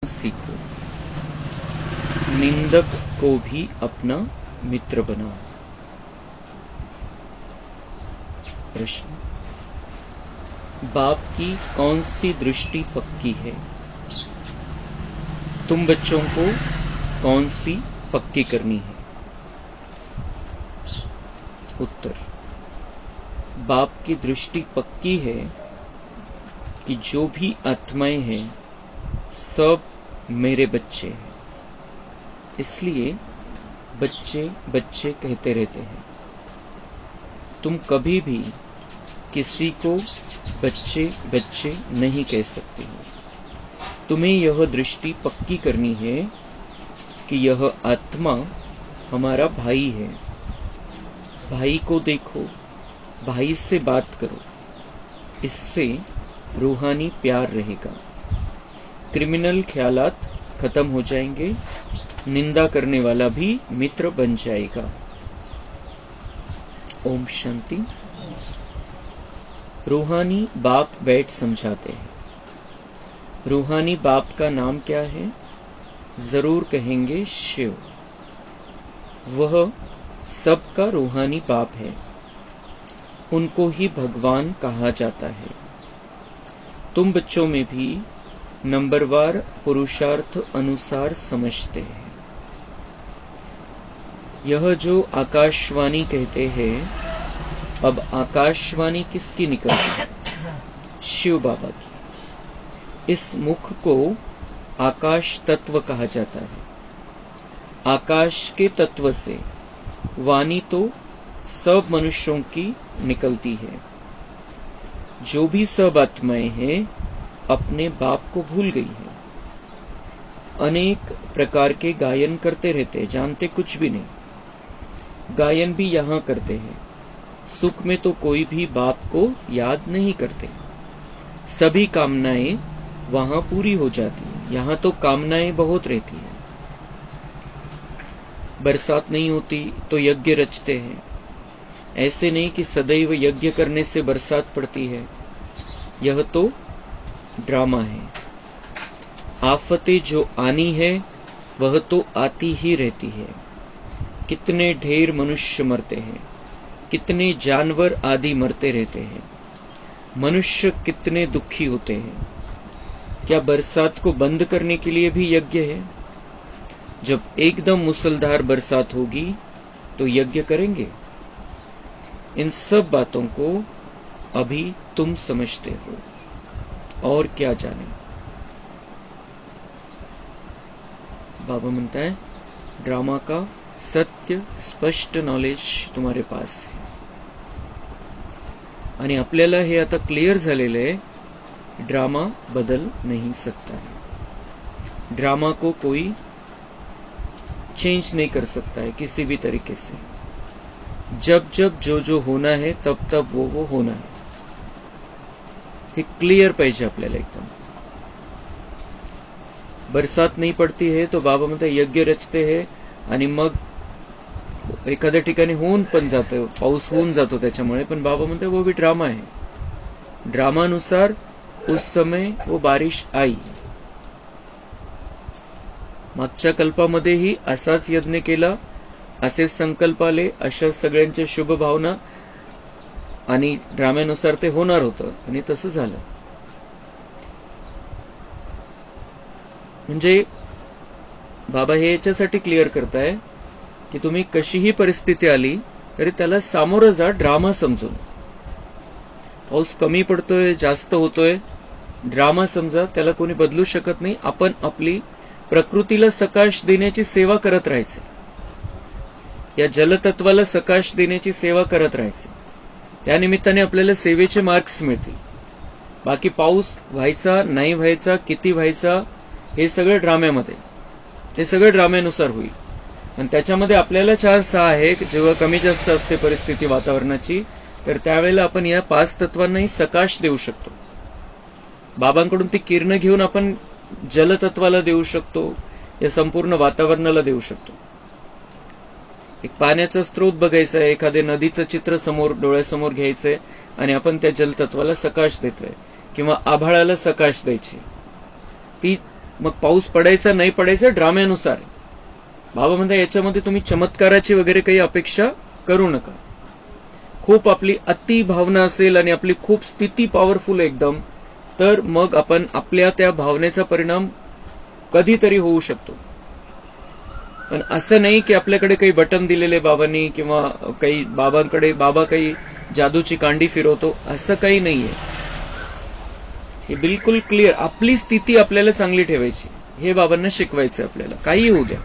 सीखो, निंदक को भी अपना मित्र बनाओ। प्रश्न, बाप की कौन सी दृष्टि पक्की है? तुम बच्चों को कौन सी पक्की करनी है? उत्तर, बाप की दृष्टि पक्की है कि जो भी आत्माएं हैं सब मेरे बच्चे हैं। इसलिए बच्चे बच्चे कहते रहते हैं। तुम कभी भी किसी को बच्चे बच्चे नहीं कह सकते हो। तुम्हें यह दृष्टि पक्की करनी है कि यह आत्मा हमारा भाई है। भाई को देखो, भाई से बात करो, इससे रूहानी प्यार रहेगा। क्रिमिनल ख्यालात खत्म हो जाएंगे, निंदा करने वाला भी मित्र बन जाएगा। ओम शांति। रूहानी बाप बैठ समझाते हैं। रूहानी बाप का नाम क्या है? जरूर कहेंगे शिव। वह सबका रूहानी बाप है। उनको ही भगवान कहा जाता है। तुम बच्चों में भी नंबरवार पुरुषार्थ अनुसार समझते हैं। यह जो आकाशवाणी कहते हैं, अब आकाशवाणी किसकी निकलती है? शिव बाबा की। इस मुख को आकाश तत्व कहा जाता है। आकाश के तत्व से वाणी तो सब मनुष्यों की निकलती है। जो भी सब आत्माएं हैं अपने बाप को भूल गई है। अनेक प्रकार के गायन करते रहते, जानते कुछ भी नहीं। गायन भी यहाँ करते हैं। सुख में तो कोई भी बाप को याद नहीं करते। सभी कामनाएं वहां पूरी हो जाती है। यहाँ तो कामनाएं बहुत रहती है। बरसात नहीं होती तो यज्ञ रचते हैं। ऐसे नहीं कि सदैव यज्ञ करने से बरसात पड़ती है। यह तो ड्रामा है। आफतें जो आनी है वह तो आती ही रहती है। कितने ढेर मनुष्य मरते हैं, कितने जानवर आदि मरते रहते हैं। मनुष्य कितने दुखी होते हैं। क्या बरसात को बंद करने के लिए भी यज्ञ है? जब एकदम मूसलधार बरसात होगी तो यज्ञ करेंगे। इन सब बातों को अभी तुम समझते हो और क्या जाने। बाबा म्हणता है ड्रामा का सत्य स्पष्ट नॉलेज तुम्हारे पास है आणि आपल्याला हे आता क्लियर झालेलं आहे, ड्रामा बदल नहीं सकता है। ड्रामा को कोई चेंज नहीं कर सकता है किसी भी तरीके से। जब जब जो जो होना है तब तब वो होना है। हे क्लियर पाहिजे आपल्याला एकदम। बरसात नहीं पडती है तो बाबा म्हणतात यज्ञ रचते हैं आणि मग एखाद्या ठिकाणी होऊन पण जातं, पाऊस होऊन जातो त्याच्यामुळे, पण बाबा म्हणतात वो भी ड्रामा है। ड्रामानुसार उस समय वो बारिश आई। मागच्या कल्पामध्येही असाच यज्ञ केला, असेच संकल्प आले, अशा सगळ्यांच्या शुभ भावना आणि ड्राम्यानुसार ते होणार होतं आणि तसं झालं। म्हणजे बाबा हे याच्यासाठी क्लिअर करताय की तुम्ही कशीही परिस्थिती आली तरी त्याला सामोरं जा, ड्रामा समजून। पाऊस कमी पडतोय, जास्त होतोय, ड्रामा समजा, त्याला कोणी बदलू शकत नाही। आपण आपली प्रकृतीला सकाश देण्याची सेवा करत राहायचे। या जलतत्वाला सकाश देण्याची सेवा करत राहायचे। त्यानिमित्ताने आपल्याला सेवेचे मार्क्स मिळतील। बाकी पाऊस व्हायचा नाही व्हायचा, किती व्हायचा, हे सगळं ड्राम्यामध्ये, ते सगळं ड्राम्यानुसार होईल। आणि त्याच्यामध्ये आपल्याला चान्स हा आहे की जेव्हा कमी जास्त असते परिस्थिती वातावरणाची, तर त्यावेळेला आपण या 5 तत्वांनाही सकाश देऊ शकतो। बाबांकडून ती किरण घेऊन आपण जलतत्वाला देऊ शकतो, या संपूर्ण वातावरणाला देऊ शकतो। एक पाण्याचा स्रोत बघायचा आहे, एखाद्या नदीचं चित्र समोर डोळ्यासमोर घ्यायचंय आणि आपण त्या जलतत्वाला सकाश देतोय किंवा आभाळाला सकाश द्यायची। ती मग पाऊस पडायचा नाही पडायचा ड्राम्यानुसार आहे. बाबा म्हणतात याच्यामध्ये तुम्ही चमत्काराची वगैरे काही अपेक्षा करू नका. खूप आपली अति भावना असेल आणि आपली खूप स्थिती पॉवरफुल एकदम, तर मग आपण आपल्या त्या भावनेचा परिणाम कधीतरी होऊ शकतो. पण असं नाही की आपल्याकडे काही बटन दिलेले बाबांनी किंवा काही बाबा काही जादूची कांडी फिरवतो, असं काही नाहीये. हे बिलकुल क्लिअर. आपली स्थिती आपल्याला चांगली ठेवायची, हे बाबांना शिकवायचं आपल्याला. काही होऊ द्या,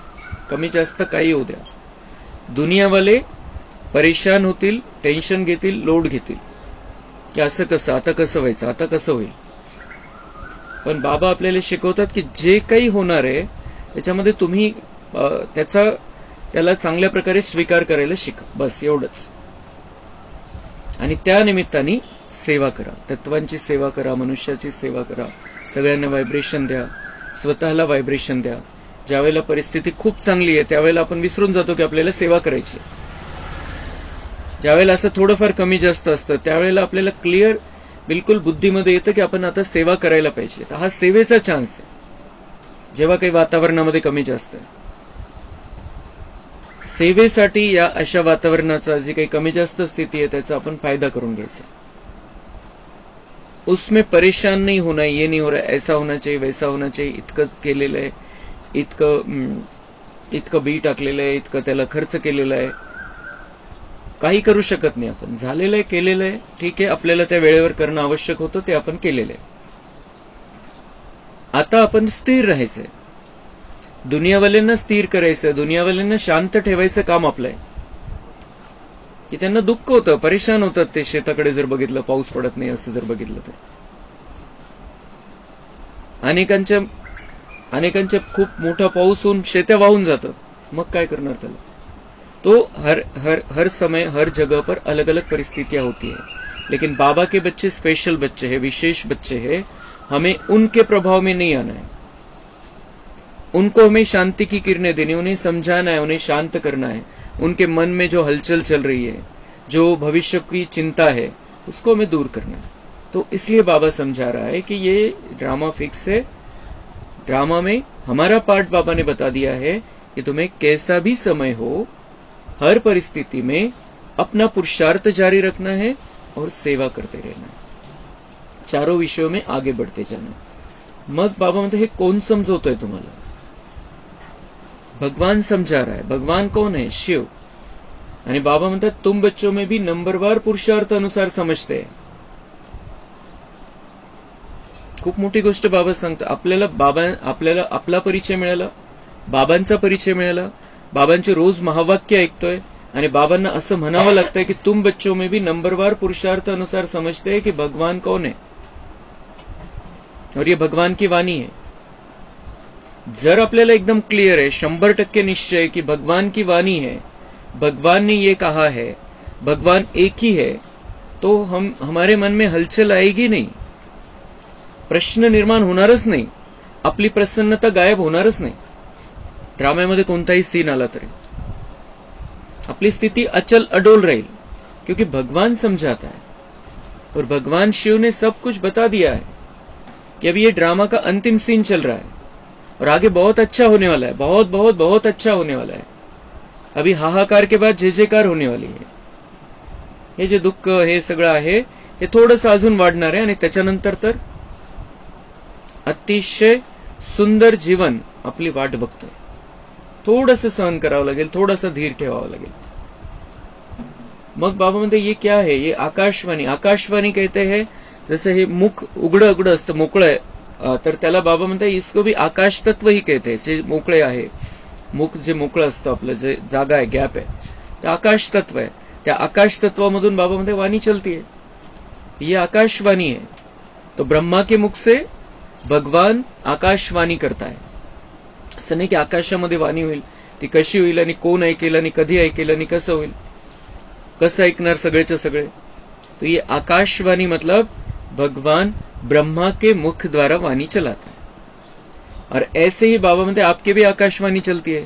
कमी जास्त काही होऊ द्या. दुनियावाले परेशान होतील, टेन्शन घेतील, लोड घेतील की असं कसं, आता कसं व्हायचं, आता कसं होईल. पण बाबा आपल्याला शिकवतात की जे काही होणार आहे त्याच्यामध्ये तुम्ही त्याला चांगल्या प्रकारे स्वीकार करायला शिका, बस एवढंच. आणि त्या निमित्ताने सेवा करा, तत्वांची सेवा करा, मनुष्याची सेवा करा, सगळ्यांना व्हायब्रेशन द्या, स्वतःला व्हायब्रेशन द्या. ज्यावेळेला परिस्थिती खूप चांगली आहे त्यावेळेला आपण विसरून जातो की आपल्याला सेवा करायची. ज्यावेळेला असं थोडंफार कमी जास्त असतं त्यावेळेला आपल्याला क्लिअर बिलकुल बुद्धीमध्ये येतं की आपण आता सेवा करायला पाहिजे. तर हा सेवेचा चान्स आहे जेव्हा काही वातावरणामध्ये कमी जास्त आहे. सेवेसाठी या अशा वातावरणाचा जी काही कमी जास्त स्थिती आहे त्याचा आपण फायदा करून घ्यायचा. उसमें परेशान नहीं होना, ये नहीं हो रहा, ऐसा होना चाहिए, वैसा होना चाहिए, इतकं केलेलं आहे, इतकं बी टाकलेलं आहे, इतकं त्याला खर्च केलेला आहे, काही करू शकत नाही आपण. झालेलं आहे, केलेलं आहे, ठीक आहे. आपल्याला त्या वेळेवर करणं आवश्यक होतं, ते आपण केलेलं आहे. आता आपण स्थिर राहायचंय, दुनियावाल्यांना स्थिर करायचं, दुनियावाल्यांना शांत ठेवायचं काम आपलं आहे. की त्यांना दुःख होतं, परेशान होतात ते शेताकडे जर बघितलं, पाऊस पडत नाही असं जर बघितलं तर. अनेकांच्या खूप मोठा पाऊस होऊन शेत्या वाहून जातं, मग काय करणार त्याला. तो हर समय हर जगह पर अलग अलग परिस्थितियां होती है. लेकिन बाबा के बच्चे स्पेशल बच्चे हैं, विशेष बच्चे हैं. हमें उनके प्रभाव में नहीं आना है. उनको हमें शांति की किरणें देनी, उन्हें समझाना है, उन्हें शांत करना है. उनके मन में जो हलचल चल रही है, जो भविष्य की चिंता है, उसको हमें दूर करना है. तो इसलिए बाबा समझा रहा है कि ये ड्रामा फिक्स है. ड्रामा में हमारा पार्ट बाबा ने बता दिया है कि तुम्हें कैसा भी समय हो, हर परिस्थिति में अपना पुरुषार्थ जारी रखना है और सेवा करते रहना है. चारों विषयों में आगे बढ़ते जाना. मग बाबा म्हणते हे कोण समजवतोय तुम्हाला. भगवान समझा रहा है. भगवान कौन है? शिव. आणि बाबा म्हणतात तुम बच्चों में भी नंबरवार पुरुषार्थ अनुसार समजते हैं. खूप मोठी गोष्ट बाबा सांगतात. आपल्याला आपला परिचय मिळाला, बाबांचा परिचय मिळाला, बाबांचे रोज महावाक्य ऐकतोय आणि बाबांना असं म्हणावं लागतंय की तुम बच्चों में भी नंबरवार पुरुषार्थ अनुसार समझते हैं कि भगवान कौन है और ये भगवान की वाणी है. जर आपल्याला एकदम क्लियर है, 100% निश्चय है कि भगवान की वाणी है, भगवान ने ये कहा है, भगवान एक ही है, तो हमारे मन में हलचल आएगी नहीं, प्रश्न निर्माण होणारच नाही, आपली प्रसन्नता गायब होणारच नाही. ड्राम्यामध्ये कोणताही सीन आला तरी आपली स्थिति अचल अडोल राहील, क्योंकि भगवान समझाता है. और भगवान शिव ने सब कुछ बता दिया है कि अभी ये ड्रामा का अंतिम सीन चल रहा है और आगे बहुत अच्छा होने वाला है, बहुत बहुत बहुत अच्छा होने वाला है. अभी हाहाकार के बाद जय जयकार होने वाली है. हे जे दुःख हे सगळं आहे हे थोडंसं अजून वाढणार आहे आणि त्याच्यानंतर तर अतिशय सुंदर जीवन आपली वाट बघतोय. थोडंसं सहन करावं लागेल, थोडासा धीर ठेवावा लागेल. मग बाबा म्हणते ये क्या है, ये आकाशवाणी. आकाशवाणी कहते हैं जसं हे मुख उघडं उघडं असतं, मोकळं आहे, तर त्याला बाबा म्हणते इसको भी आकाश तत्व ही कहते हैं. जे मोकळे आहे, मुख जे मोकळं असतं, आपलं जे जागा आहे, गॅप आहे, ते आकाश तत्व आहे. त्या आकाश तत्वामधून बाबा म्हणते वाणी चलती है, ये आकाशवाणी है. तो ब्रह्मा के मुख से भगवान आकाशवाणी करता है. असं नाही की आकाशामध्ये वाणी होईल, ती कशी होईल आणि कोण ऐकेल आणि कधी ऐकेल आणि कसं होईल, कसं ऐकणार सगळेच्या सगळे. तो ये आकाशवाणी मतलब भगवान ब्रह्मा के मुख द्वारा वाणी चलाता है. और ऐसे ही बाबा म्हणते आपके भी आकाशवाणी चलती है,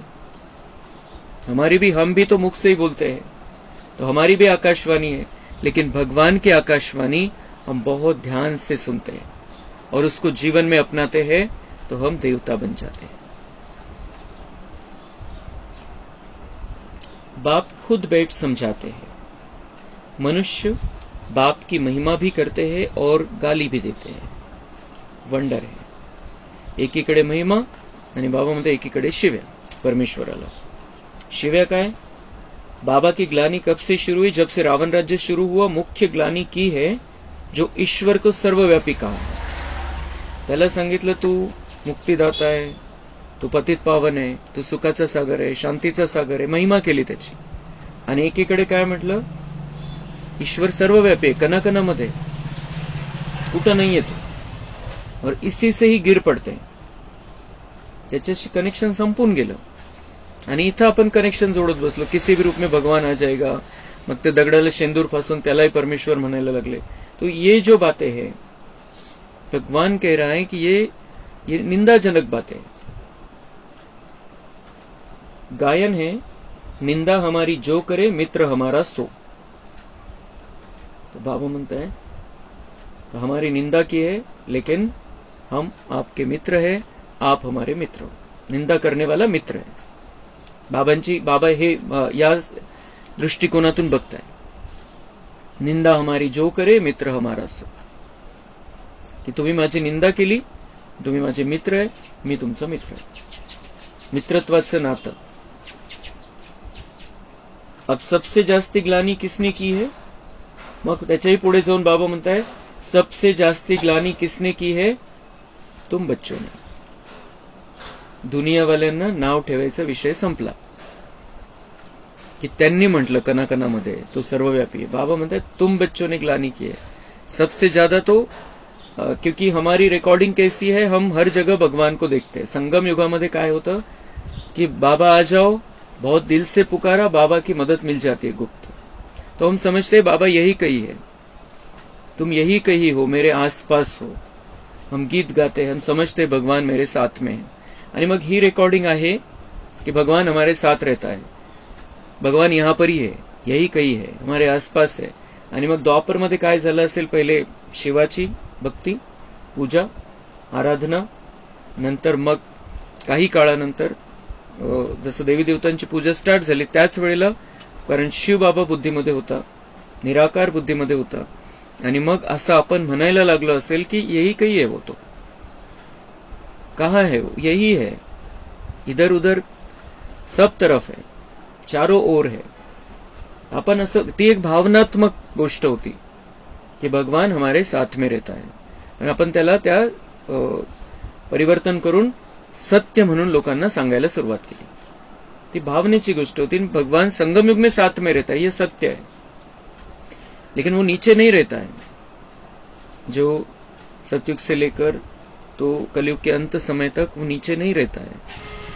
हमारी भी, हम भी तो मुख से ही बोलते हैं, तो हमारी भी आकाशवाणी है. लेकिन भगवान की आकाशवाणी हम बहुत ध्यान से सुनते हैं और उसको जीवन में अपनाते हैं तो हम देवता बन जाते हैं। बाप खुद बैठ समझाते हैं। मनुष्य बाप की महिमा भी करते हैं और गाली भी देते हैं। वंडर आहे। एकीकडे महिमा आणि बाबा म्हणते एकीकडे शिव्या परमेश्वराला। शिव्या काय? बाबा की ग्लानी कब से शुरू हुई? जब से रावण राज्य शुरू हुआ। मुख्य ग्लानी की है जो ईश्वर को सर्वव्यापी कहा। त्याला सांगितलं तू मुक्तिदाता आहे, तू पतित पावन आहे, तू सुखाचा सागर आहे, शांतीचा सागर आहे, महिमा केली त्याची। आणि एकीकडे काय म्हटलं? ईश्वर सर्वव्यापी आहे, कणाकणामध्ये, कुठं नाही येतो और इसी से ही गिर पडते। त्याच्याशी कनेक्शन संपून गेलं आणि इथं आपण कनेक्शन जोडत बसलो, किसी भी रूप में भगवान आ जाएगा, मग ते दगडाला शेंदूर फासून त्यालाही परमेश्वर म्हणायला लागले। तो ये जो बातें हैं, भगवान कह रहा है कि ये निंदाजनक बातें। गायन है, निंदा हमारी जो करे मित्र हमारा सो। तो बाबा म्हणता है तो हमारी निंदा की है, लेकिन हम आपके मित्र हैं, आप हमारे मित्र हो। निंदा करने वाला मित्र है। बाबा हे या दृष्टिकोनातून बघताय। निंदा हमारी जो करे मित्र हमारा सो, की तुम्ही माझी निंदा केली, तुम्ही माझे मित्र आहे, मी तुमचा मित्र आहे। मित्रत्वाचं नातं। अब सबसे जास्ती ग्लानी किसने की है? मग त्याच्याही पुढे जाऊन बाबा म्हणताय सबसे जास्ती ग्लानी किसने की है? तुम बच्चों ने। दुनियावाल्यांना नाव ठेवायचा विषय संपला, की त्यांनी म्हटलं कणाकणामध्ये तो सर्वव्यापी है। बाबा म्हणतात तुम बच्चों ने ग्लानी की है सबसे ज्यादा। तो क्योंकि हमारी रिकॉर्डिंग कैसी है, हम हर जगह भगवान को देखते हैं। संगम युगामध्ये काय होतं कि बाबा आ जाओ, बहुत दिल से पुकारा, बाबा की मदद मिल जाती है गुप्त। तो हम समझते हैं बाबा यही कही है, तुम यही कही हो, मेरे आसपास हो। हम गीत गाते हैं, हम समझते हैं भगवान मेरे साथ में है। आणि मग ही रिकॉर्डिंग आहे कि भगवान हमारे साथ रहता है, भगवान यहाँ पर ही है, यही कही है, हमारे आसपास है। आणि मग द्वापर मध्ये काय झालं असेल? पहिले शिवाची भक्ती, पूजा, आराधना, नंतर मग काही काळानंतर जसं देवी देवतांची पूजा स्टार्ट झाली त्याच वेळेला, कारण शिव बाबा बुद्धीमध्ये होता, निराकार बुद्धीमध्ये होता, आणि मग असं आपण म्हणायला लागलो असेल की यही कही है वो, तो कहाँ है वो? यही है, इधर उधर सब तरफ है, चारों ओर है। आपण असं, ती एक भावनात्मक गोष्ट होती की भगवान हमारे साथ में रहता है, आणि आपण त्याला त्या परिवर्तन करून सत्य म्हणून लोकांना सांगायला सुरुवात केली। ती भावनेची गोष्ट होती। भगवान संगम युग में साथ में रहता है, ये सत्य है, लेकिन वो नीचे नहीं रहता है। जो सतयुग से लेकर तो कलयुग के अंत समय तक वो नीचे नहीं रहता है।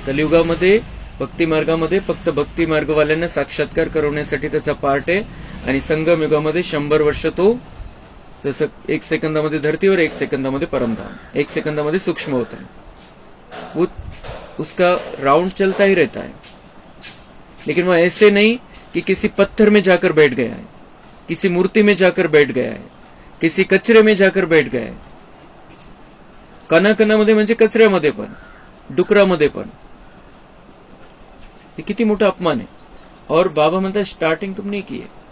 कलियुगामध्ये भक्ती मार्गामध्ये फक्त भक्ती मार्गवाल्यांना साक्षात्कार करवण्यासाठी त्याचा पार्ट आहे, आणि संगम युगामध्ये 100 वर्ष तो जसं 1 सेकंदामध्ये धरतीवर, 1 सेकंदामध्ये परमधाम, 1 सेकंदामध्ये सूक्ष्म होता है। वो उसका राउंड चलता ही रहता है, लेकिन वो ऐसे नहीं कि किसी पत्थर में जाकर बैठ गया है, किसी मूर्ति में जाकर बैठ गया है, किसी कचरे में जाकर बैठ गया है। कणाकणामध्ये म्हणजे कचऱ्यामध्ये पण, डुकरामध्ये पण। ते किती मोठा अपमान आहे। और बाबा म्हणतात स्टार्टिंग तुमने की आहे।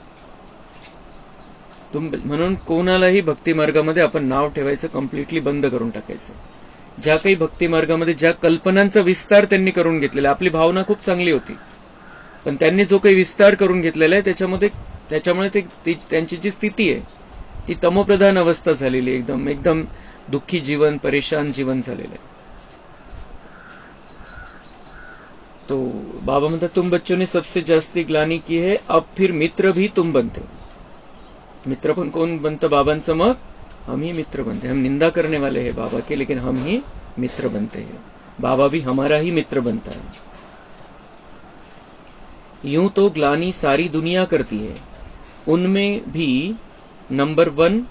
म्हणून कोणालाही भक्ती मार्गामध्ये आपण नाव ठेवायचं कम्प्लिटली बंद करून टाकायचं। ज्या काही भक्ती मार्गामध्ये ज्या कल्पनांचा विस्तार त्यांनी करून घेतलेला, आपली भावना खूप चांगली होती, पण त्यांनी जो काही विस्तार करून घेतलेला आहे त्याच्यामुळे त्यांची जी स्थिती आहे ती तमोप्रधान अवस्था झालेली, एकदम दुःखी जीवन, परेशान जीवन झालेलं आहे। तो बाबा म्हणतात तुम बच्चों ने सबसे जास्ती ग्लानी की है, अब फिर मित्र भी तुम बनते हो। मित्र पण कोण बनतं बाबांचं? मग हम ही मित्र बनते हैं। हम निंदा करने वाले हैं बाबा के, लेकिन हम ही मित्र बनते हैं। बाबा भी हमारा ही मित्र बनता है। यूं तो ग्लानी सारी दुनिया करती है, उनमें भी नंबर 1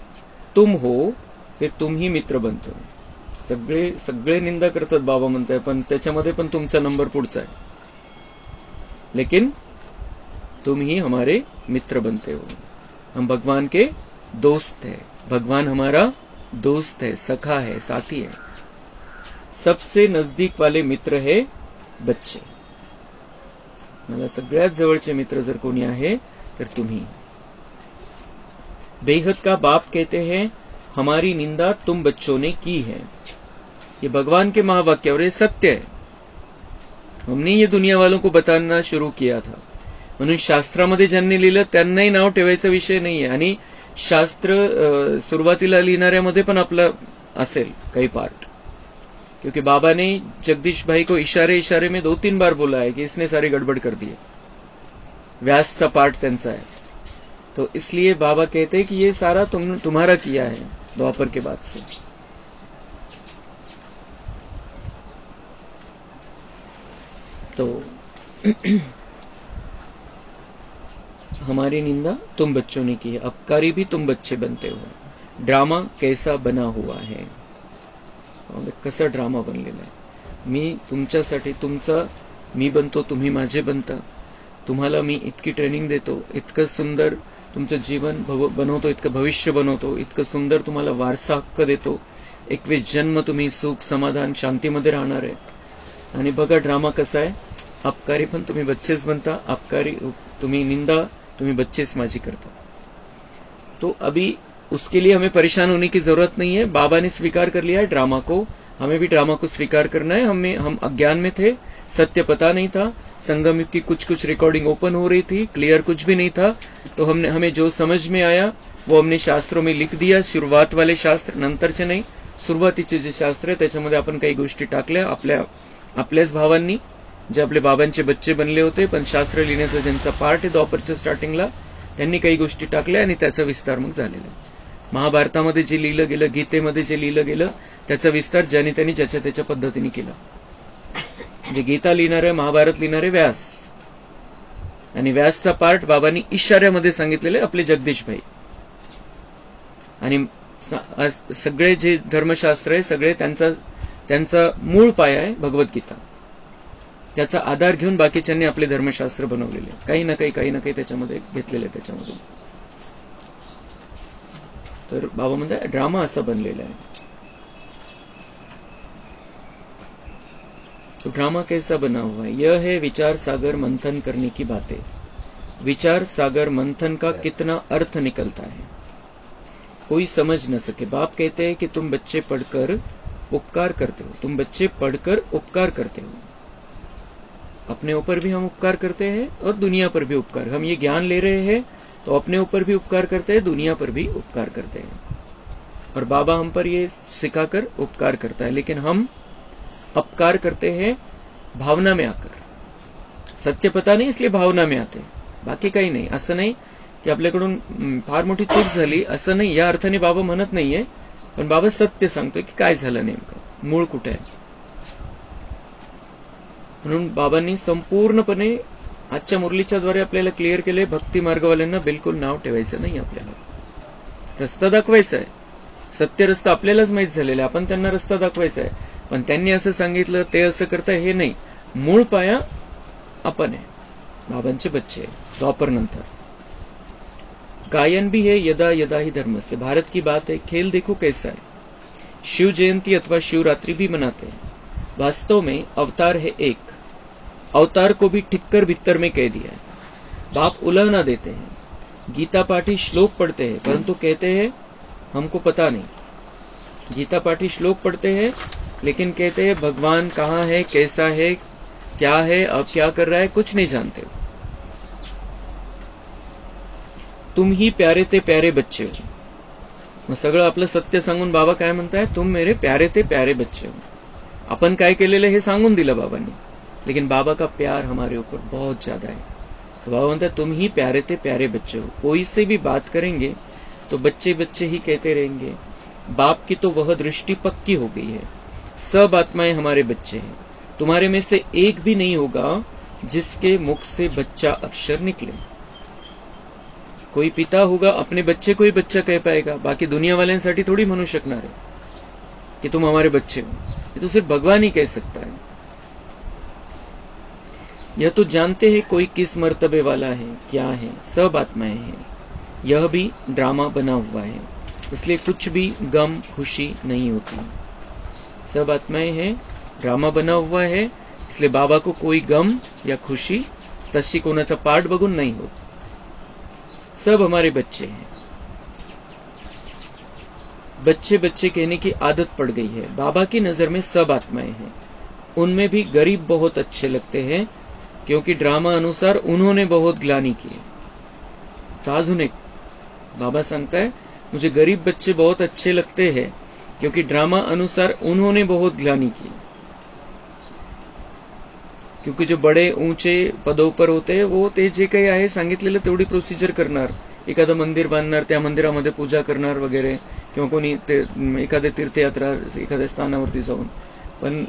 तुम हो, फिर तुम ही मित्र बनते हो। सगळे निंदा करतात बाबा म्हणताय, पण त्याच्यामध्ये पण तुमचा नंबर पुढचा आहे, लेकिन तुम ही हमारे मित्र बनते हो। हम भगवान के दोस्त है, भगवान हमारा दोस्त है, सखा है, साथी है। सबसे नजदीक वाले मित्र है बच्चे. मला सगळ्यात जवळचे मित्र जर कोणी आहे तर तुम्ही. बेहद का बाप कहते हैं हमारी निंदा तुम बच्चों ने की है. ये भगवान के महावाक्य और ये सत्य है. हमने ये दुनिया वालों को बताना शुरू किया था. म्हणून शास्त्रामध्ये ज्यांनी लिहिलं त्यांनाही नाव ठेवायचा विषय नाहीये. आणि शास्त्र सुरुवातीला लिहिणाऱ्यामध्ये पण आपला असेल काही पार्ट, क्योंकि बाबा ने जगदीश भाई को इशारे इशारे में 2-3 बार बोला है कि इसने सारी गड़बड़ कर दी है. व्यासचा पार्ट त्यांचा है. तो इसलिए बाबा कहते हैं कि ये सारा तुम्हारा किया है द्वापर के बाद से. तो हमारी निंदा तुम बच्चों ने की है, अपकारी भी तुम बच्चे बनते हो. ड्रामा कैसा बना हुआ है. कसा ड्रामा बनलेला आहे. मी तुमच्यासाठी तुमचा मी बनतो, तुम्ही माझे बनता. तुम्हाला मी इतकी ट्रेनिंग देतो, इतकं सुंदर तुमचं जीवन बनवतो, इतकं भविष्य बनवतो, इतकं सुंदर तुम्हाला वारसा हक्क देतो. 21 जन्म तुम्ही सुख समाधान शांतीमध्ये राहणार आहे. आणि बघा ड्रामा कसा आहे. अपकारी पण तुम्ही बच्चेच बनता, अपकारी तुम्ही निंदा तुम्ही बच्चेच माझी करता. तो अभी उसके लिए हमें परेशान होने की जरूरत नहीं है. बाबा ने स्वीकार कर लिया है ड्रामा को. हमें भी ड्रामा को स्वीकार करना है. हम अज्ञान में थे, सत्य पता नहीं था. संगम युग की कुछ रिकॉर्डिंग ओपन हो रही थी, क्लियर कुछ भी नहीं था. तो हमें जो समझ में आया वो हमने शास्त्रों में लिख दिया. सुरुवात वाले शास्त्र, नंतरचे नाही, सुरुवातीचे जे शास्त्र आहे त्याच्यामध्ये आपण काही गोष्टी टाकल्या आपल्याच भावांनी, जे आपले बाबांचे बच्चे बनले होते. पण शास्त्र लिहिण्याचा ज्यांचा पार्ट आहे द्वापरच्या स्टार्टिंगला, त्यांनी काही गोष्टी टाकल्या आणि त्याचा विस्तार मग झालेला आहे. महाभारतामध्ये जे लिहिलं गेलं, गीतेमध्ये जे लिहिलं गेलं, त्याचा विस्तार ज्याने त्यांनी ज्याच्या त्याच्या पद्धतीने केला. जे गीता लिहिणारे, महाभारत लिहिणारे व्यास, आणि व्यासचा पार्ट बाबांनी इशाऱ्यामध्ये सांगितलेले आपले जगदीश भाई. आणि सगळे जे धर्मशास्त्र आहे सगळे त्यांचा मूळ पाया आहे भगवद्गीता. त्याचा आधार घेऊन बाकीच्यांनी आपले धर्मशास्त्र बनवलेले, काही ना काही त्याच्यामध्ये घेतलेले त्याच्यामध्ये. तर बाबा म्हणतात ड्रामा असा बनलेला आहे. तो ड्रामा कैसा बना हुआ है. यह है विचार सागर मंथन करने की बातें. विचार सागर मंथन का कितना अर्थ निकलता है कोई समझ न सके. बाप कहते हैं कि तुम बच्चे पढ़कर उपकार करते हो. तुम बच्चे पढ़कर उपकार करते हो. अपने ऊपर भी हम उपकार करते हैं और दुनिया पर भी उपकार. हम ये ज्ञान ले रहे हैं तो अपने ऊपर भी उपकार करते हैं, दुनिया पर भी उपकार करते हैं. और बाबा हम पर ये सिखाकर उपकार करता है. लेकिन हम अपकार करते हैं भावना में आकर. सत्य पता नहीं इसलिए भावना में आते, बाकी काही नाही. असं नाही की आपल्याकडून फार मोठी चूक झाली, असं नाही. या अर्थाने बाबा म्हणत नाहीये, पण बाबा सत्य सांगतोय की काय झालं नेमकं, मूळ कुठे आहे. म्हणून बाबांनी संपूर्णपणे आजच्या मुरलीच्या द्वारे आपल्याला क्लिअर केले, भक्ती मार्गवाल्यांना बिलकुल नाव ठेवायचं नाही. आपल्याला रस्ता दाखवायचा आहे. सत्य रस्ता आपल्यालाच माहित झालेला आहे, आपण त्यांना रस्ता दाखवायचा आहे. पण त्यांनी असं सांगितलं ते असं करताय हे नाही. मूळ पाया आपण आहे, बाबांचे बच्चे द्वापर नंतर. गायन भी है यदा यदा ही धर्म से. भारत की बात है, खेल देखो कैसा है. शिव जयंती अथवा शिवरात्रि भी मनाते हैं. वास्तव में अवतार है एक. अवतार को भी ठिक्कर भित्तर में कह दिया है. बाप उलहना देते हैं. गीता पाठी श्लोक पढ़ते हैं परंतु कहते हैं हमको पता नहीं. गीता पाठी श्लोक पढ़ते हैं लेकिन कहते हैं भगवान कहाँ है, कैसा है, क्या है, अब क्या कर रहा है, कुछ नहीं जानते. तुम ही प्यारे ते प्यारे बच्चे हो. मग सगळं आपलं सत्य सांगून बाबा काय म्हणताय, तुम मेरे प्यारे ते प्यारे बच्चे हो. अपन काय केलेलं हे सांगून दिलं बाबांनी, लेकिन बाबा का प्यार हमारे ऊपर बहुत ज्यादा है. तो बाबा म्हणता तुम ही प्यारे ते प्यारे बच्चे हो. कोई से भी बात करेंगे तो बच्चे बच्चे ही कहते रहेंगे. बाप की तो वह दृष्टि पक्की हो गई है. सब आत्माएं हमारे बच्चे हैं. तुम्हारे में से एक भी नहीं होगा जिसके मुख से बच्चा अक्षर निकले. कोई पिता होगा अपने बच्चे को ही बच्चा कह पाएगा, बाकी दुनिया वाल्यांसाठी थोड़ी म्हणू शकणार है कि तुम हमारे बच्चे हो. ये तो सिर्फ भगवान ही कह सकता है. यह तो जानते हैं कोई किस मर्तबे वाला है, क्या है, सब आत्माएं हैं. यह भी ड्रामा बना हुआ है, इसलिए कुछ भी गम खुशी नहीं होती. सब आत्माएं हैं, ड्रामा बना हुआ है, इसलिए बाबा को कोई गम या खुशी तशी कोणाचा पाठ बघून नाही होत. सब हमारे बच्चे हैं. बच्चे बच्चे कहने की आदत पड़ गई है. बाबा की नजर में सब आत्माएं हैं. उनमें भी गरीब बहुत अच्छे लगते हैं, क्योंकि ड्रामा अनुसार उन्होंने बहुत ग्लानी की. अजून एक बाबा सांगताय, मुझे गरीब बच्चे बहुत अच्छे लगते हैं, क्योंकि ड्रामा अनुसार उन्होंने बहुत ग्लानी की. क्योंकि जो बडे ऊंचे पदों पर होते वो ते जे काही आहे सांगितलेलं तेवढी प्रोसिजर करणार, एखादं मंदिर बांधणार, त्या मंदिरामध्ये पूजा करणार वगैरे, किंवा कोणी एखाद्या तीर्थयात्रा एखाद्या स्थानावरती जाऊन. पण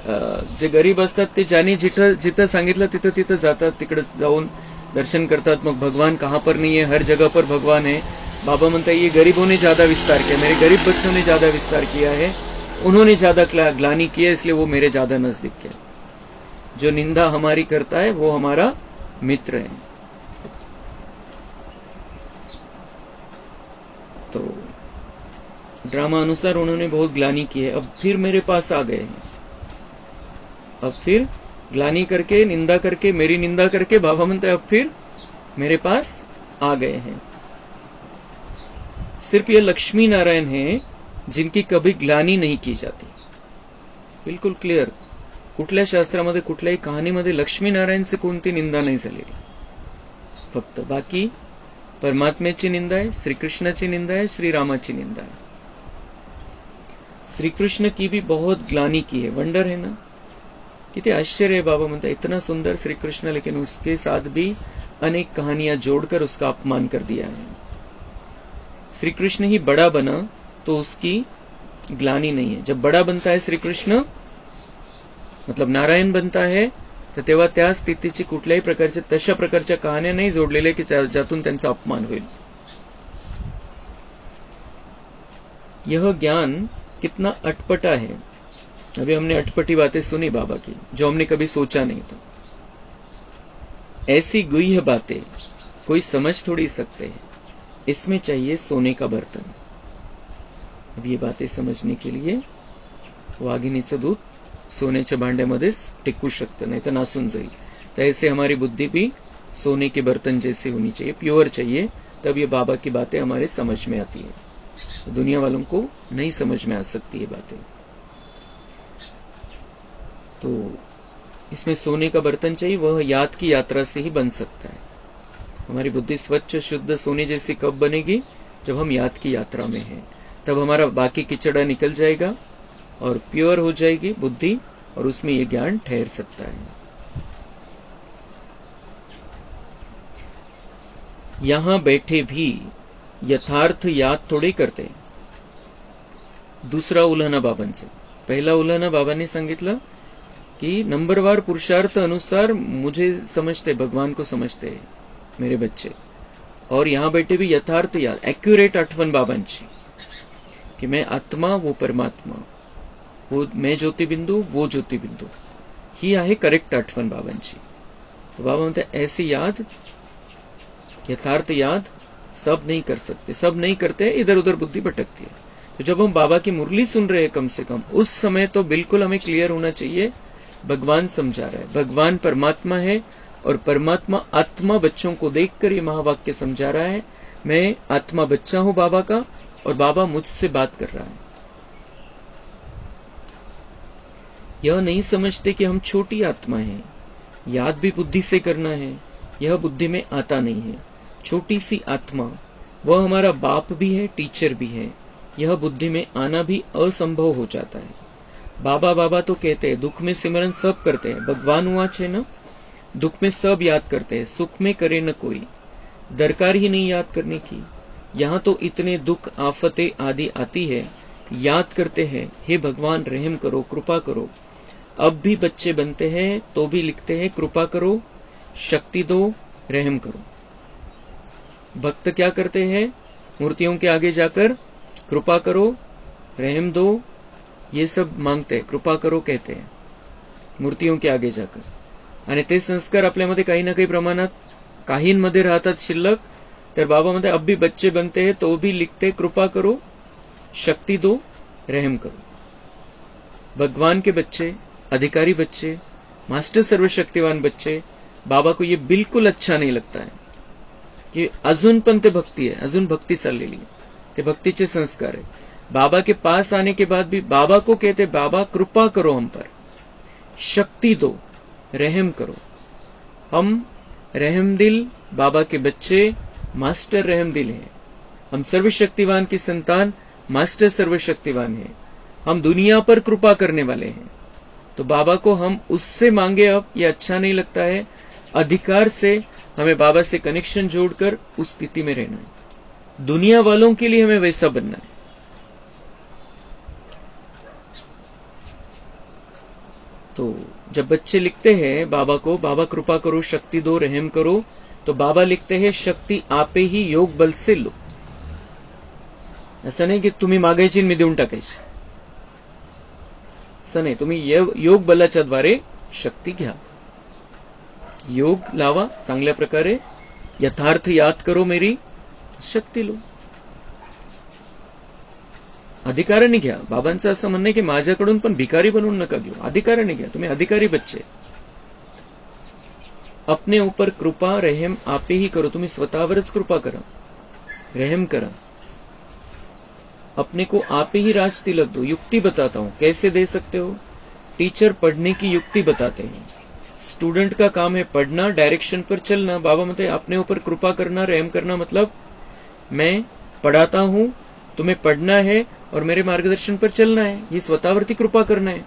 जे गरीब असतात ते ज्यांनी जिथं सांगितलं तिथं तिथं जातात, तिकडे जाऊन दर्शन करतात. मग भगवान कहाँ पर नहीं है, हर जगह पर भगवान है. बाबा म्हणता ये गरीबों ने ज्यादा विस्तार किया, मेरे गरीब बच्चों ने ज्यादा विस्तार किया है, उन्होंने ज्यादा ग्लानी की है, इसलिए वो मेरे ज्यादा नजदीक है. जो निंदा हमारी करता है वो हमारा मित्र है. तो ड्रामा अनुसार उन्होंने बहुत ग्लानी की है, अब फिर मेरे पास आ गए हैं. अब फिर ग्लानी करके, निंदा करके, मेरी निंदा करके बाबा म्हणते अब फिर मेरे पास आ गए हैं. सिर्फ ये लक्ष्मी नारायण हैं जिनकी कभी ग्लानी नहीं की जाती. बिल्कुल क्लियर. कुठल्या शास्त्रामध्ये, कुठल्याही कहाणीमध्ये लक्ष्मीनारायणची कोणती निंदा नाही झालेली. फक्त बाकी परमात्म्याची निंदा आहे, श्रीकृष्णाची निंदा है, श्री रामाची निंदा है. श्रीकृष्ण की भी बहुत ग्लानी की है. वंडर है ना, कितने आश्चर्य है. बाबा म्हणता इतना सुंदर श्रीकृष्ण, लेकिन उसके साथ भी अनेक कहानियां जोड़कर उसका अपमान कर दिया है. श्रीकृष्ण ही बड़ा बना तो उसकी ग्लानी नहीं है. जब बड़ा बनता है श्रीकृष्ण, मतलब नारायण बनता है, तर तेव्हा त्या स्थितीची कुठल्याही प्रकारच्या तशा प्रकारच्या कहाण्या नाही जोडलेल्या की ज्यातून त्यांचा अपमान होईल. यह ज्ञान कितना अटपटा है. अभी हमने अटपटी बातें सुनी बाबा की, जो हमने कभी सोचा नहीं था. ऐसी गुह्य बातें कोई समझ थोड़ी सकते हैं. इसमें चाहिए सोने का बर्तन. अब ये बातें समझने के लिए वाघिणीचं दूध सोन्याच्या भांड्यामध्येच टिकू शकतं, नहीं तो नासून जाईल. तो ऐसे हमारी बुद्धि भी सोने के बर्तन जैसे होनी चाहिए, प्योर चाहिए, तब ये बाबा की बातें हमारे समझ में आती है. दुनिया वालों को नहीं समझ में आ सकती ये बातें. तो इसमें सोने का बर्तन चाहिए, वह याद की यात्रा से ही बन सकता है. हमारी बुद्धि स्वच्छ शुद्ध सोने जैसी कब बनेगी? जब हम याद की यात्रा में हैं. तब हमारा बाकी किचड़ा निकल जाएगा और प्योर हो जाएगी बुद्धि, और उसमें ये ज्ञान ठहर सकता है. यहां बैठे भी यथार्थ याद थोड़े करते. दूसरा उल्हाना बाबांचं. पहिला उल्हाना बाबांनी सांगितलं कि नंबरवार पुरुषार्थ अनुसार मुझे समझते, भगवान को समझते मेरे बच्चे. और यहां बैठे भी यथार्थ याद, एक्यूरेट आठवण बाबांची, कि मैं आत्मा वो परमात्मा, वो मैं ज्योतिबिंदू वो ज्योतिबिंदू, ही आहे करेक्ट आठवण बाबांची. तो बाबा म्हणते ऐसी याद, यथार्थ याद सब नहीं कर सकते. सब नहीं करते, इधर उधर बुद्धि भटकती है. तो जब हम बाबा की मुरली सुन रहे हैं, कम से कम उस समय तो बिल्कुल हमें क्लियर होना चाहिए, भगवान समझा रहा है, भगवान परमात्मा है, और परमात्मा आत्मा बच्चों को देखकर ये महावाक्य समझा रहा है, मैं आत्मा बच्चा हूं बाबा का, और बाबा मुझसे बात कर रहा है. यह नहीं समझते कि हम छोटी आत्मा हैं, याद भी बुद्धि से करना है, यह बुद्धि में आता नहीं है. छोटी सी आत्मा, वह हमारा बाप भी है, टीचर भी है, यह बुद्धि में आना भी असंभव हो जाता है. बाबा बाबा तो कहते हैं, दुख में सिमरन सब करते हैं, भगवान हुआ छे ना, दुख में सब याद करते हैं, सुख में करे न कोई, दरकार ही नहीं याद करने की. यहाँ तो इतने दुख आफतें आदि आती है, याद करते हैं, हे भगवान रहम करो, कृपा करो. अब भी बच्चे बनते हैं तो भी लिखते हैं कृपा करो, शक्ति दो, रहम करो. भक्त क्या करते हैं? मूर्तियों के आगे जाकर कृपा करो, रहम दो, ये सब मांगते हैं, कृपा करो कहते हैं मूर्तियों के आगे जाकर. आणि ते संस्कार आपल्यामध्ये काही ना काही प्रमाणात काहींमध्ये राहतात शिल्लक. तर बाबा म्हणते अब भी बच्चे बनते हैं तो भी लिखते कृपा करो, शक्ति दो, रहम करो. भगवान के बच्चे, अधिकारी बच्चे, मास्टर सर्वशक्तिवान बच्चे, बाबा को ये बिलकुल अच्छा नाही लगता है की अजून पण ते भक्ती आहे, अजून भक्ती चाललेली आहे, ते भक्तीचे संस्कार आहे. बाबा के पास आने के बाद भी बाबा को कहते, बाबा कृपा करो हम पर, शक्ति दो, रहम करो. हम रहमदिल बाबा के बच्चे, मास्टर रहमदिल हैं. हम सर्वशक्तिवान की संतान, मास्टर सर्वशक्तिवान है. हम दुनिया पर कृपा करने वाले हैं. तो बाबा को हम उससे मांगे अब ये अच्छा नहीं लगता है. अधिकार से हमें बाबा से कनेक्शन जोड़कर उस स्थिति में रहना है. दुनिया वालों के लिए हमें वैसा बनना है. तो जब बच्चे लिखते हैं बाबा को, बाबा कृपा करो, शक्ति दो, रहम करो, तो बाबा लिखते हैं शक्ती आपे ही योग बल से लो. असं नाही की तुम्ही मागायची मी देऊन टाकायची, असं नाही. तुम्ही योग बलाच्या द्वारे शक्ती घ्या, योग लावा चांगल्या प्रकारे, यथार्थ याद करो मेरी, शक्ती लो. अधिकाराने घ्या. बाबांचं असं म्हणणं आहे की माझ्याकडून पण भिकारी बनवून नका घेऊ, अधिकाराने घ्या. तुम्ही अधिकारी बच्चे. अपने ऊपर कृपा रहम आपे ही करो. तुम्ही स्वतःवरच कृपा करा, रहम करा. अपने को आप ही राज तिलक दो. युक्ति बताता हूं कैसे दे सकते हो. टीचर पढ़ने की युक्ति बताते हैं. स्टूडेंट का काम है पढ़ना, डायरेक्शन पर चलना. बाबा मतलब अपने ऊपर कृपा करना, रहम करना, मतलब मैं पढ़ाता हूं, तुम्हें पढ़ना है और मेरे मार्गदर्शन पर चलना है. ये स्वतःवरती कृपा करना है.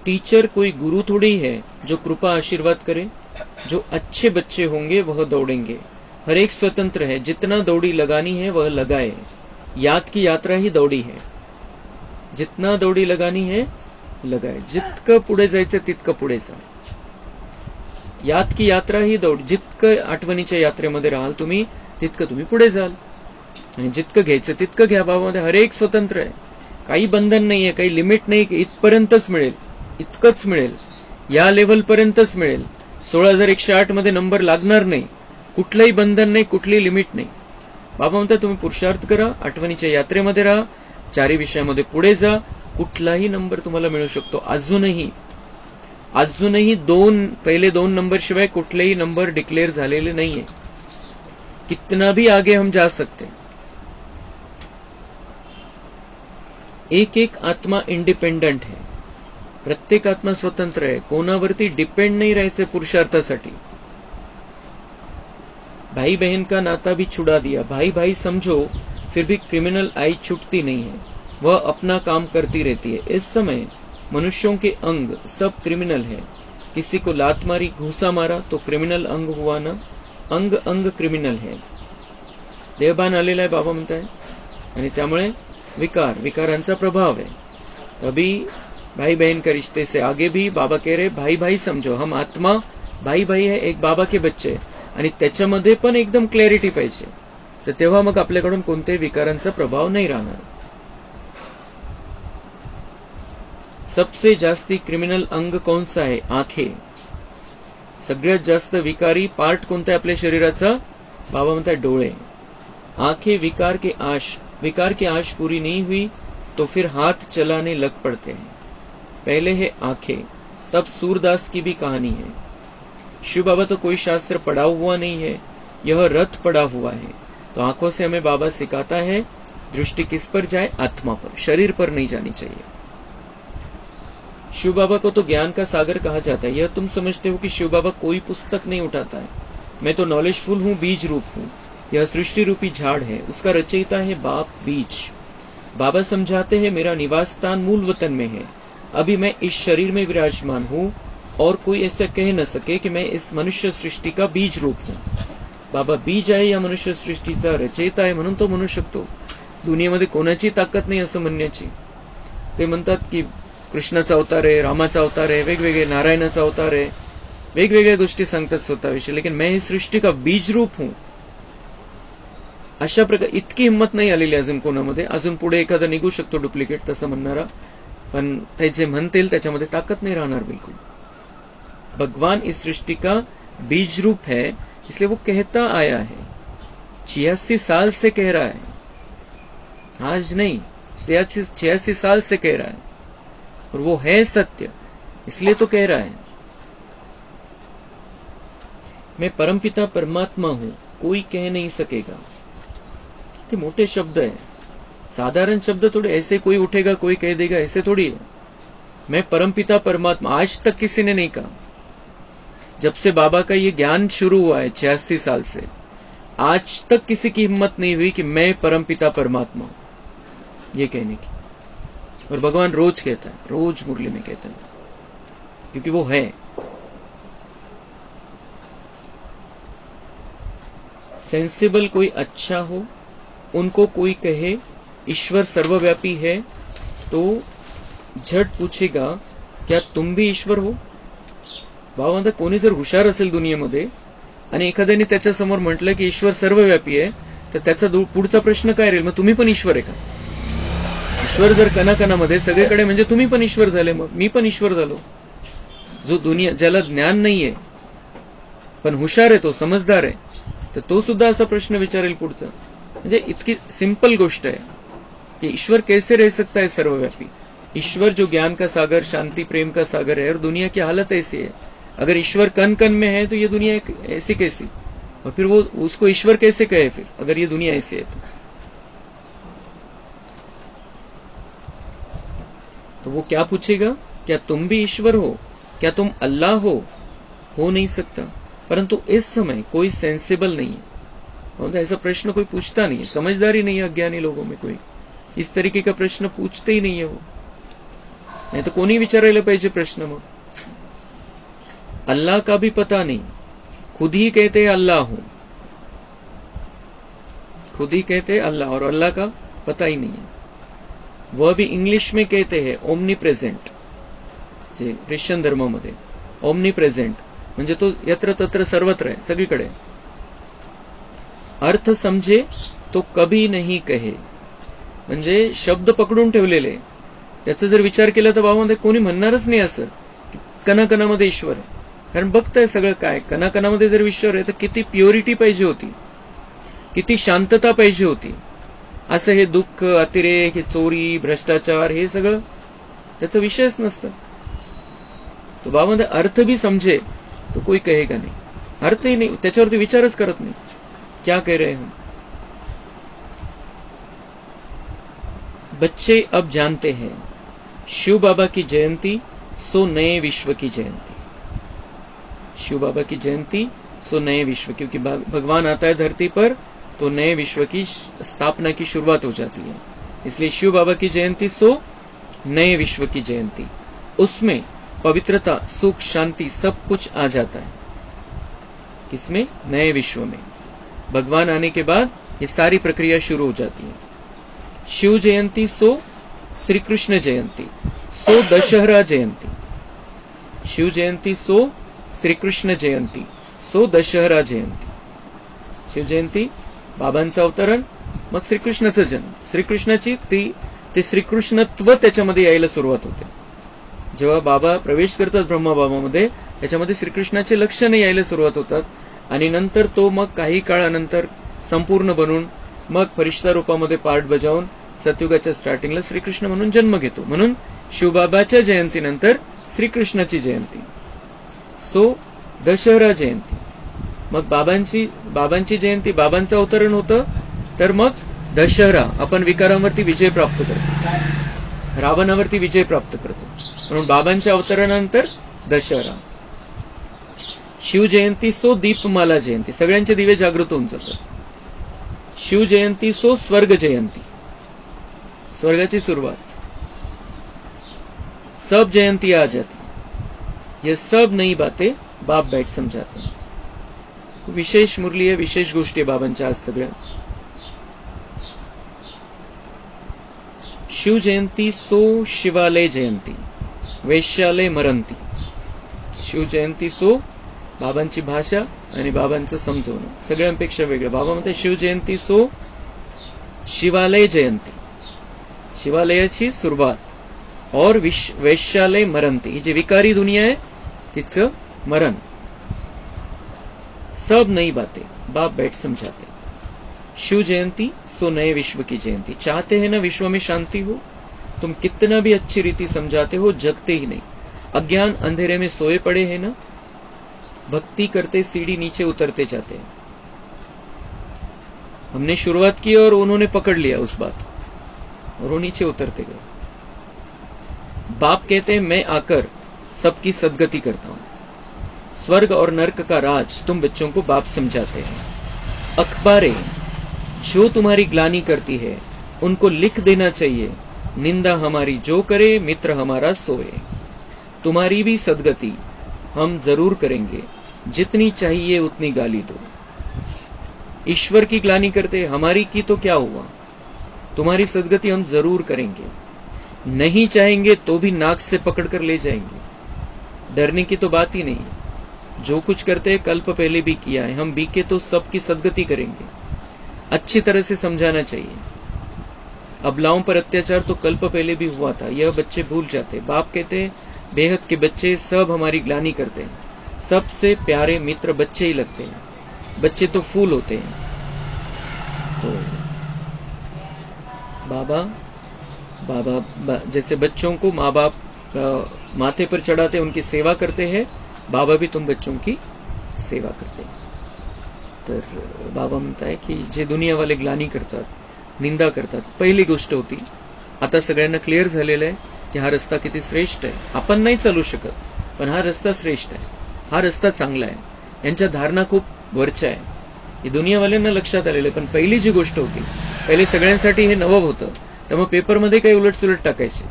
टीचर कोई गुरु थोड़ी है जो कृपा आशीर्वाद करे. जो अच्छे बच्चे होंगे वह दौड़ेंगे. हर एक स्वतंत्र है. जितना दौड़ी लगानी है वह लगाए. याद की यात्रा ही दौडी है. जितना दौडी लगानी है लगाए. जितकं पुढे जायचं तितकं पुढे जा. याद की यात्रा ही दौड. जितकं आठवणीच्या यात्रेमध्ये राहाल तुम्ही तितकं तुम्ही पुढे जाल. आणि जितकं घ्यायचं तितकं घ्या. बाबामध्ये हर एक स्वतंत्र आहे. काही बंधन नाहीये, काही लिमिट नाही की इथपर्यंतच मिळेल, इतकंच मिळेल, या लेव्हल पर्यंतच मिळेल. 16,108 मध्ये नंबर लागणार नाही. कुठलंही बंधन नाही, कुठलीही लिमिट नाही. बाबा म्हणतात तुम्ही पुरुषार्थ करा, आठवणीच्या यात्रेमध्ये राहा, चारी विषयामध्ये पुढे जा. कुठलाही नंबर तुम्हाला मिळू शकतो. अजूनही पहिले दोन नंबर शिवाय कुठलेही नंबर डिक्लेअर झालेले नाहीये. कितना भी आगे हम जा सकते. एक एक आत्मा इंडिपेंडंट है. प्रत्येक आत्मा स्वतंत्र आहे. कोणावरती डिपेंड नाही राहायचे पुरुषार्थासाठी. भाई बहन का नाता भी छुड़ा दिया. भाई भाई समझो फिर भी क्रिमिनल आई छूटती नहीं है. वह अपना काम करती रहती है. इस समय मनुष्यों के अंग सब क्रिमिनल है. किसी को लात मारी, घूसा मारा तो क्रिमिनल अंग हुआ ना. अंग अंग क्रिमिनल है. देहभान आलेला आहे बाबा म्हणताय. आणि त्यामुळे विकारांचा प्रभाव है. तभी भाई बहन का रिश्ते से आगे भी बाबा कह रहे भाई भाई समझो. हम आत्मा भाई भाई है, एक बाबा के बच्चे. आणि त्याच्यामध्ये पण एकदम क्लॅरिटी पाहिजे. तर तेव्हा मग आपल्याकडून कोणत्याही विकारांचा प्रभाव नाही राहणार. सबसे जास्ती क्रिमिनल अंग कौन सा है. आंखें. सगळ्यात जास्त विकारी पार्ट कोणता आहे आपल्या शरीराचा. बाबा म्हणतात डोळे. आंखें विकार की आश पूरी नहीं हुई तो फिर हाथ चलाने लग पड़ते हैं. पहले है आंखें, तब सूरदास की भी कहानी है. शिव बाबा तो कोई शास्त्र पढ़ा हुआ नहीं है, यह रथ पड़ा हुआ है. तो आंखों से हमें बाबा सिखाता है दृष्टि किस पर जाए, आत्मा पर, शरीर पर नहीं जानी चाहिए. शिव बाबा को तो ज्ञान का सागर कहा जाता है. यह तुम समझते हो कि शिव बाबा कोई पुस्तक नहीं उठाता है. मैं तो नॉलेजफुल हूँ, बीज रूप हूँ. यह सृष्टि रूपी झाड़ है, उसका रचयिता है बाप बीज. बाबा समझाते हैं मेरा निवास स्थान मूल वतन में है. अभी मैं इस शरीर में विराजमान हूँ और कोई ऐसा कह न सके कि मैं इस मनुष्य सृष्टि का बीज रूप हूँ. बाबा बीज आहे या मनुष्य सृष्टीचा रचयिता आहे म्हणून तो म्हणू शकतो. दुनियेमध्ये कोणाची ताकद नाही असं म्हणण्याची. ते म्हणतात की कृष्णाचा अवतार आहे, रामाचा अवतार आहे, वेगवेगळे नारायणाचा अवतार आहे, वेगवेगळ्या गोष्टी सांगतात स्वतःविषयी. लेकिन मैं इस सृष्टि का बीज रूप हूँ. अशा प्रकारे इतकी हिंमत नाही आलेली अजून कोणामध्ये. अजून पुढे एखादा निघू शकतो डुप्लिकेट तसं म्हणणारा, पण ते जे म्हणतील त्याच्यामध्ये ताकद नाही राहणार बिलकुल. भगवान इस सृष्टि का बीज रूप है, इसलिए वो कहता आया है. 86 साल से कह रहा है, आज नहीं. 86 साल से कह रहा है, और वो है सत्य, इसलिए तो कह रहा है। मैं परमपिता परमात्मा हूं, कोई कह नहीं सकेगा। ये मोटे शब्द है, साधारण शब्द थोड़े। ऐसे कोई उठेगा कोई कह देगा, ऐसे थोड़ी है। मैं परमपिता परमात्मा, आज तक किसी ने नहीं कहा। जब से बाबा का ये ज्ञान शुरू हुआ है 86 साल से, आज तक किसी की हिम्मत नहीं हुई कि मैं परमपिता परमात्मा हूं ये कहने की। और भगवान रोज कहता है, रोज मुरली में कहता है, क्योंकि वो है। सेंसिबल कोई अच्छा हो, उनको कोई कहे ईश्वर सर्वव्यापी है, तो झट पूछेगा क्या तुम भी ईश्वर हो? भाव म्हणतात, कोणी जर हुशार असेल दुनियेमध्ये आणि एखाद्याने त्याच्या समोर म्हटलं की ईश्वर सर्वव्यापी आहे, तर त्याचा पुढचा प्रश्न काय राहील? मग तुम्ही पण ईश्वर आहे का? ईश्वर जर कणाकणामध्ये सगळीकडे, म्हणजे तुम्ही पण ईश्वर झाले, मग मी पण ईश्वर झालो. जो दुनिया, ज्याला ज्ञान नाहीये पण हुशार आहे, तो समजदार आहे, तर तो सुद्धा असा प्रश्न विचारेल पुढचा. म्हणजे इतकी सिंपल गोष्ट आहे कि ईश्वर कैसे रह सकता है सर्वव्यापी. ईश्वर जो ज्ञान का सागर, शांति प्रेम का सागर है, और दुनिया की हालत ऐसी है. अगर ईश्वर कण कण में है तो ये दुनिया ऐसी कैसी, और फिर वो उसको ईश्वर कैसे कहे फिर, अगर ये दुनिया ऐसी है तो वो क्या पूछेगा? क्या तुम भी ईश्वर हो? क्या तुम अल्लाह हो नहीं सकता. परंतु इस समय कोई सेंसिबल नहीं है, ऐसा प्रश्न कोई पूछता नहीं है. समझदारी नहीं है अज्ञानी लोगों में, कोई इस तरीके का प्रश्न पूछते ही नहीं है वो. नहीं तो कोणी विचारायला पाहिजे प्रश्न. मग अल्लाह का भी पता नहीं, खुद ही कहते अल्लाह हूं, खुद ही कहते अल्लाह, और अल्लाह का पता ही नहीं है. वह भी इंग्लिश में कहते हैं ओमनी प्रेझेंट. जे ख्रिश्चन धर्मामध्ये ओमनी प्रेझेंट म्हणजे तो यत्र तत्र सर्वत्र आहे, सगळीकडे. अर्थ समझे तो कभी नहीं कहे, म्हणजे शब्द पकडून ठेवलेले, त्याचा जर विचार केला तर बाबामध्ये कोणी म्हणणारच नाही असं कणाकणामध्ये ईश्वर आहे. कारण बघताय सगळं काय, कणाकणामध्ये जर ईश्वर आहे तर किती प्युरिटी पाहिजे होती, किती शांतता पाहिजे होती. असं हे दुःख, अतिरेक, हे चोरी, भ्रष्टाचार, हे सगळं त्याचा विषयच नसतं. तो बाबामध्ये अर्थ भी समझे तो कोई कहेगा नहीं, अर्थ ही नहीं, त्याच्यावरती विचारच करत नाही. क्या कह रहे हम. बच्चे अब जानते हैं शिव बाबा की जयंती सो नए विश्व की जयंती. शिव बाबा की जयंती सो नए विश्व, क्योंकि भगवान आता है धरती पर तो नए विश्व की स्थापना की शुरुआत हो जाती है. इसलिए शिव बाबा की जयंती सो नए विश्व की जयंती. उसमें पवित्रता, सुख, शांति सब कुछ आ जाता है. किसमें? नए विश्व में. भगवान आने के बाद ये सारी प्रक्रिया शुरू हो जाती है. शिव जयंती सो श्री कृष्ण जयंती सो दशहरा जयंती. शिव जयंती सो श्री कृष्ण जयंती सो दशहरा जयंती. शिव जयंती बाबांचं अवतरण, मग श्रीकृष्णाचा जन्म. श्रीकृष्णाची ते श्रीकृष्णत्व त्याच्यामध्ये यायला सुरुवात होते. जेव्हा बाबा प्रवेश करतात ब्रह्मबाबामध्ये, त्याच्यामध्ये श्रीकृष्णाचे लक्षणे यायला सुरुवात होतात. आणि नंतर तो मग काही काळानंतर संपूर्ण बनून मग फरिश्ता रूपामध्ये पार्ट बजावून सतयुगाच्या स्टार्टिंगला श्रीकृष्ण म्हणून जन्म घेतो. म्हणून शिवबाबाच्या जयंतीनंतर श्रीकृष्णाची जयंती सो दशहरा जयंती. मग बाबांची जयंती, बाबांचं अवतरण होतं, तर मग दशहरा आपण विकारांवरती विजय प्राप्त करतो, रावणावरती विजय प्राप्त करतो. म्हणून बाबांच्या अवतरणानंतर दशहरा. शिव जयंती सो दीपमाला जयंती, सगळ्यांचे दिवे जागृत होऊन जातात. शिव जयंती सो स्वर्ग जयंती, स्वर्गाची सुरुवात. सब जयंती आ जाती, ये सब नई बातें बाप बैठ समझाते हैं. विशेष मुरली आहे, विशेष गोष्टी बाबांच्या आज सगळ्या. शिव जयंती सो शिवालय जयंती वैश्यालय मरंती. शिव जयंती सो बाबांची भाषा आणि बाबांचं समजवणं सगळ्यांपेक्षा वेगळं. बाबा म्हणते शिव जयंती सो शिवालय जयंती, शिवालयाची सुरुवात, और वैश्यालय मरंती, ही जी विकारी दुनिया आहे तिचं मरण. सब नई बातें बाप बैठ समझाते. शिव जयंती सो नए विश्व की जयंती। चाहते हैं ना विश्व में शांति हो, तुम कितना भी अच्छी रीति समझाते हो जगते ही नहीं। अज्ञान अंधेरे में सोए पड़े हैं ना, भक्ति करते सीढ़ी नीचे उतरते जाते हैं। हमने शुरुआत की और उन्होंने पकड़ लिया उस बात और वो नीचे उतरते गए। बाप कहते हैं मैं आकर सबकी सदगति करता हूं। स्वर्ग और नर्क का राज तुम बच्चों को बाप समझाते हैं। अखबारें जो तुम्हारी ग्लानि करती है उनको लिख देना चाहिए, निंदा हमारी जो करे मित्र हमारा सोए। तुम्हारी भी सदगति हम जरूर करेंगे, जितनी चाहिए उतनी गाली दो। ईश्वर की ग्लानि करते हमारी की तो क्या हुआ, तुम्हारी सदगति हम जरूर करेंगे। नहीं चाहेंगे तो भी नाक से पकड़कर ले जाएंगे। डरने की तो बात ही नहीं। जो कुछ करते हैं कल्प पहले भी किया है, हम बीके तो सबकी सदगति करेंगे। अच्छी तरह से समझाना चाहिए। अबलाओं पर अत्याचार तो कल्प पहले भी हुआ था, यह बच्चे भूल जाते। बाप कहते हैं बेहद के बच्चे सब हमारी ग्लानि करते हैं। सबसे प्यारे मित्र बच्चे ही लगते हैं, बच्चे तो फूल होते हैं। तो बाबा जैसे बच्चों को माँ बाप माथे पर चढ़ाते उनकी सेवा करते हैं, बाबा भी तुम बच्चों की सेवा करते हैं। तर बाबा म्हणताय की जे दुनियावाले ग्लानी करतात, निंदा करतात, पहिली गोष्ट होती। आता सगळ्यांना क्लिअर झालेलं आहे की हा रस्ता किती श्रेष्ठ आहे। आपण नाही चालू शकत, पण हा रस्ता श्रेष्ठ आहे, हा रस्ता चांगला आहे। यांच्या धारणा खूप वरच्या आहे, हे दुनियावाल्यांना लक्षात आलेलं आहे। पण पहिली जी गोष्ट होती, पहिले सगळ्यांसाठी हे नवं होतं, त्यामुळे पेपरमध्ये काही उलटसुलट टाकायचे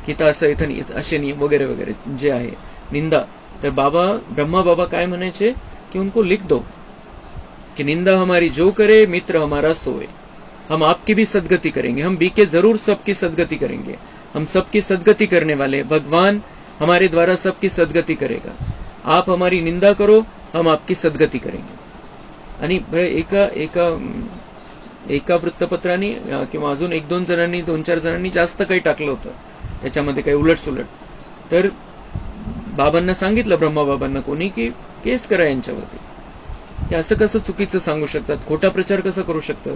की तर असं इथं असे नियम वगैरे वगैरे जे आहे निंदा। तर बाबा ब्रह्मा बाबा काय म्हणायचे कि उनको लिख दो कि निंदा हमारी जो करे मित्र हमारा सोए। हम आपकी भी सदगति करेंगे, हम बीके जरूर सबकी सदगति करेंगे। हम सबकी सदगति करने वाले, भगवान हमारे द्वारा सबकी सदगति करेगा। आप हमारी निंदा करो, हम आपकी सदगति करेंगे। आणि एका वृत्तपत्राने किंवा अजून 1-2 जणांनी 2-4 जणांनी जास्त काही टाकलं होतं त्याच्यामध्ये काही उलटसुलट। तर बाबांना सांगितलं, ब्रह्मा बाबांना कोणी की केस करा यांच्यावरती, की असं कसं चुकीचं सांगू शकतात, खोटा प्रचार कसा करू शकतात,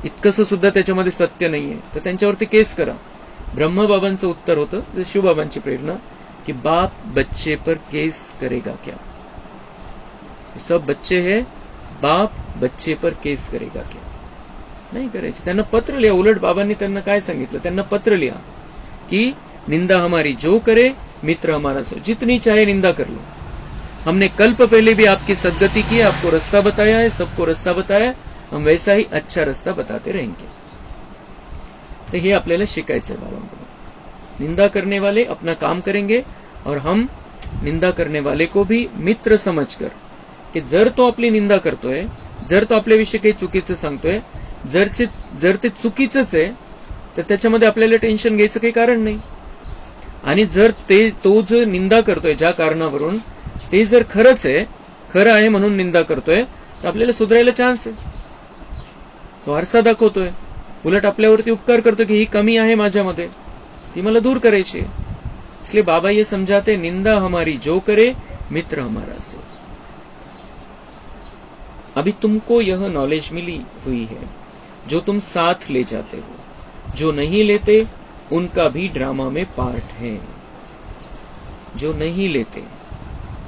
इतकंसं सुद्धा त्याच्यामध्ये सत्य नाहीये, तर त्यांच्यावरती केस करा। ब्रह्मा बाबांचं उत्तर होतं, शिवबाबांची प्रेरणा, कि बाप बच्चे पर केस करेगा क्या? सब बच्चे हैं, बाप बच्चे पर केस करेगा क्या? नाही करायचे। त्यांना पत्र लिहा। उलट बाबांनी त्यांना काय सांगितलं, त्यांना पत्र लिहा कि निंदा हमारी जो करे मित्र हमारा सो। जितनी चाहे निंदा कर लो, हमने कल्प पहले भी आपकी सदगति की, आपको रास्ता बताया है, सबको रास्ता बताया, हम वैसा ही अच्छा रास्ता बताते रहेंगे। तो हे आपल्याला शिकायचं आहे बाबांकडून। निंदा करने वाले अपना काम करेंगे और हम निंदा करने वाले को भी मित्र समझकर, की जर तो आपली निंदा करतोय, जर तो आपल्याविषयी काही चुकीचं सांगतोय, जर ते चुकीचंच आहे तर त्याच्यामध्ये आपल्याला टेन्शन घ्यायचं काही कारण नाही। आणि जर तो जो निंदा करतोय ज्या कारणावरून, ते जर खरं आहे म्हणून निंदा करतोय, तर आपल्याला सुधारायला चान्स आहे। तो आरसा दाखवतोय, उलट आपल्यावरती उपकार करतो की ही कमी आहे माझ्यामध्ये, ती मला दूर करायची है। इसलिए बाबा ये समझाते, निंदा हमारी जो करे मित्र हमारा सो। अभी तुमको यह नॉलेज मिली हुई है जो तुम साथ ले जाते हो। जो नहीं लेते उनका भी ड्रामा में पार्ट है। जो नहीं लेते,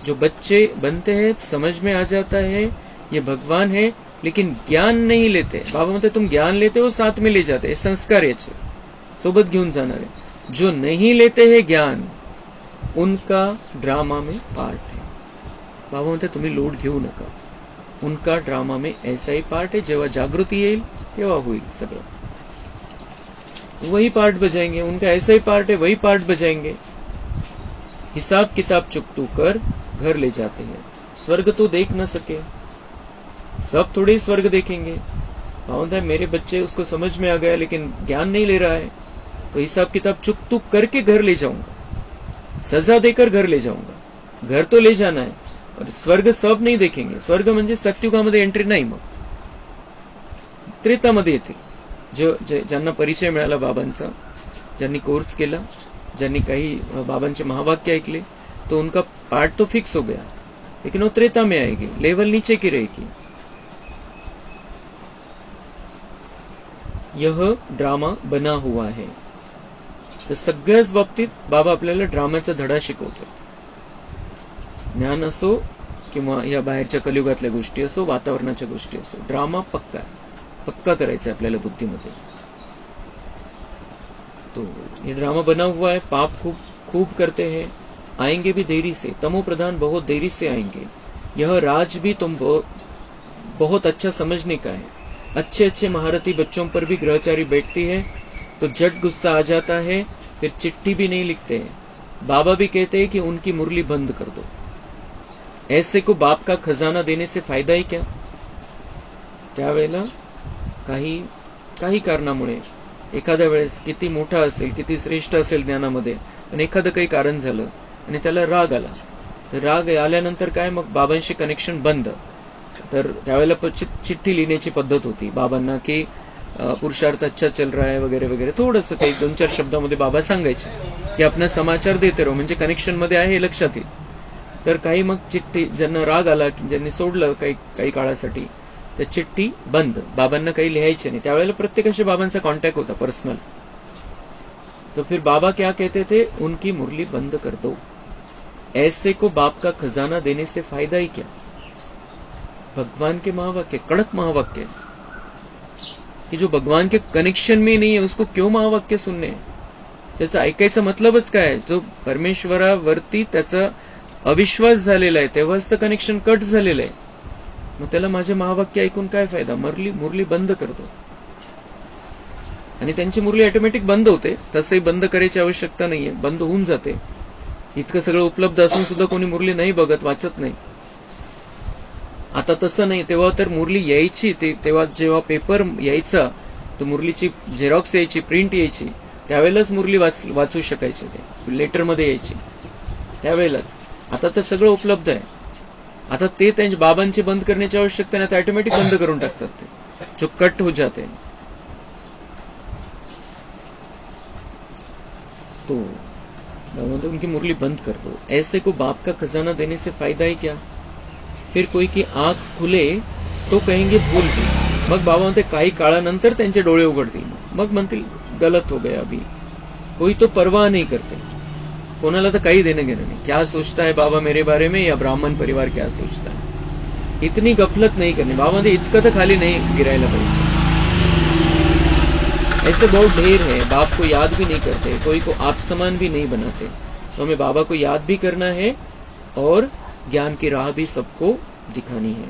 जो बच्चे बनते हैं, समझ में आ जाता है ये भगवान है, लेकिन ज्ञान नहीं लेते। बाबा म्हणते तुम ज्ञान लेते हो, साथ में ले जाते, हे संस्कार याचे सोबत घेऊन जाणार आहे। जो नहीं लेते हैं ज्ञान, उनका ड्रामा में पार्ट है। बाबा म्हणते तुम्ही लोड घेऊ नका, उनका ड्रामा में ऐसा ही पार्ट है। जेव्हा जागृती येईल तेव्हा होईल सगळं, वही पार्ट बजाएंगे। उनका ऐसा ही पार्ट है, वही पार्ट बजाएंगे। हिसाब किताब चुकतू कर घर ले जाते हैं। स्वर्ग तो देख न सके, सब थोड़े स्वर्ग देखेंगे। है मेरे बच्चे उसको समझ में आ गया लेकिन ज्ञान नहीं ले रहा है, तो हिसाब किताब चुकतू करके घर ले जाऊंगा, सजा देकर घर ले जाऊंगा। घर तो ले जाना है, और स्वर्ग सब नहीं देखेंगे। स्वर्ग म्हणजे सत्युगामध्ये एंट्री नाही, मग त्रेतामध्ये येतील। ज्यांना परिचय मिळाला बाबांचा, ज्यांनी कोर्स केला, ज्यांनी काही बाबांचे महावाक्य ऐकले, तो उनका पार्ट तो फिक्स हो गया, लेकिन वो त्रेता में आएगी, लेवल नीचे की रहेगी। यह ड्रामा बना हुआ है. तर सगळ्याच बाबतीत बाबा आपल्याला ड्रामाचा धडा शिकवतो. ज्ञान असो किंवा या बाहेरच्या कलियुगातल्या गोष्टी असो, वातावरणाच्या गोष्टी असो, ड्रामा पक्का करायचा है आपल्याला बुद्धीमध्ये. तो ये ड्रामा बना हुआ है. पाप खूब करते हैं, आएंगे भी देरी से. तमो प्रधान बहुत देरी से आएंगे. यह राज भी तुम बहुत अच्छा समझने का है. अच्छे महारथी बच्चों पर भी ग्रहचारी बैठती है तो झट गुस्सा आ जाता है, फिर चिट्ठी भी नहीं लिखते हैं. बाबा भी कहते हैं कि उनकी मुरली बंद कर दो. ऐसे को बाप का खजाना देने से फायदा ही क्या. त्यावेळेला काही कारणामुळे एखाद्या वेळेस किती मोठा असेल, किती श्रेष्ठ असेल ज्ञानामध्ये, पण एखादं काही कारण झालं आणि त्याला राग आला, तर राग आल्यानंतर काय, मग बाबांशी कनेक्शन बंद. तर त्यावेळेला चिठ्ठी लिहिण्याची पद्धत होती बाबांना की पुरुषार्थ अच्छा चल रहा है वगैरे वगैरे, थोडंसं काही 2-4 शब्दामध्ये बाबा सांगायचे की आपण समाचार देते राहू, म्हणजे कनेक्शन मध्ये आहे हे लक्षात येईल. तर काही मग चिठ्ठी, ज्यांना राग आला, ज्यांनी सोडलं काही काळासाठी, तर चिठ्ठी बंद, बाबांना काही लिहायचे नाही. त्यावेळेला प्रत्येकाशी बाबांचा कॉन्टॅक्ट होता पर्सनल. तो फिर बाबा क्या कहते थे, उनकी मुरली बंद कर दो. ऐसे को बाप का खजाना देने से फायदा ही क्या. भगवान के महावाक्य, कड़क महावाक्य, कि जो भगवान के कनेक्शन में नहीं है उसको क्यों महावाक्य सुनने. त्याचा ऐकायचा मतलबच काय, जो परमेश्वरावरती त्याचा अविश्वास झालेला आहे, तेव्हाच तर कनेक्शन कट झालेलं आहे. मग त्याला माझे महावाक्य ऐकून काय फायदा. मुरली बंद करतो. आणि त्यांची मुरली ऑटोमॅटिक बंद होते. तसंही बंद करायची आवश्यकता नाहीये, बंद होऊन जाते. इतकं सगळं उपलब्ध असून सुद्धा कोणी मुरली नाही बघत, वाचत नाही. आता तसं नाही. तेव्हा तर मुरली यायची, तेव्हा जेव्हा पेपर यायचा, तो मुरलीची झेरॉक्स यायची, प्रिंट यायची, त्यावेळेलाच मुरली वाचू शकायचे. ते लेटरमध्ये यायची त्यावेळेलाच. आता तर सगळं उपलब्ध आहे. आता ते त्यांच्या बाबांची बंद करण्याची आवश्यकता नाही, ऑटोमॅटिक बंद करून टाकतात. ते जो कट हो जाते. तो उनकी मुरली बंद कर दो. ऐसे को बाप का खजाना देने से फायदा ही क्या. फिर कोई की आंख खुले तो कहेंगे भूल गई. मग बाबा म्हणते काही काळानंतर त्यांचे डोळे उघडतील, मग म्हणतील गलत हो गया. अभी कोई तो परवाह नहीं करते. कोणाला तर काही देणं घेणं नाही. क्या सोचता है बाबा मेरे बारे में, या ब्राह्मण परिवार क्या सोचता है. इतनी गफलत नहीं करनी. बाबा म्हणते इतकं तर खाली नाही गिरायला पाहिजे. ऐसे बहुत ढेर है, बाप को याद भी नहीं करते, कोई को आप समान भी नहीं बनाते. तो हमें बाबा को याद भी करना है और ज्ञान की राह भी सबको दिखानी है.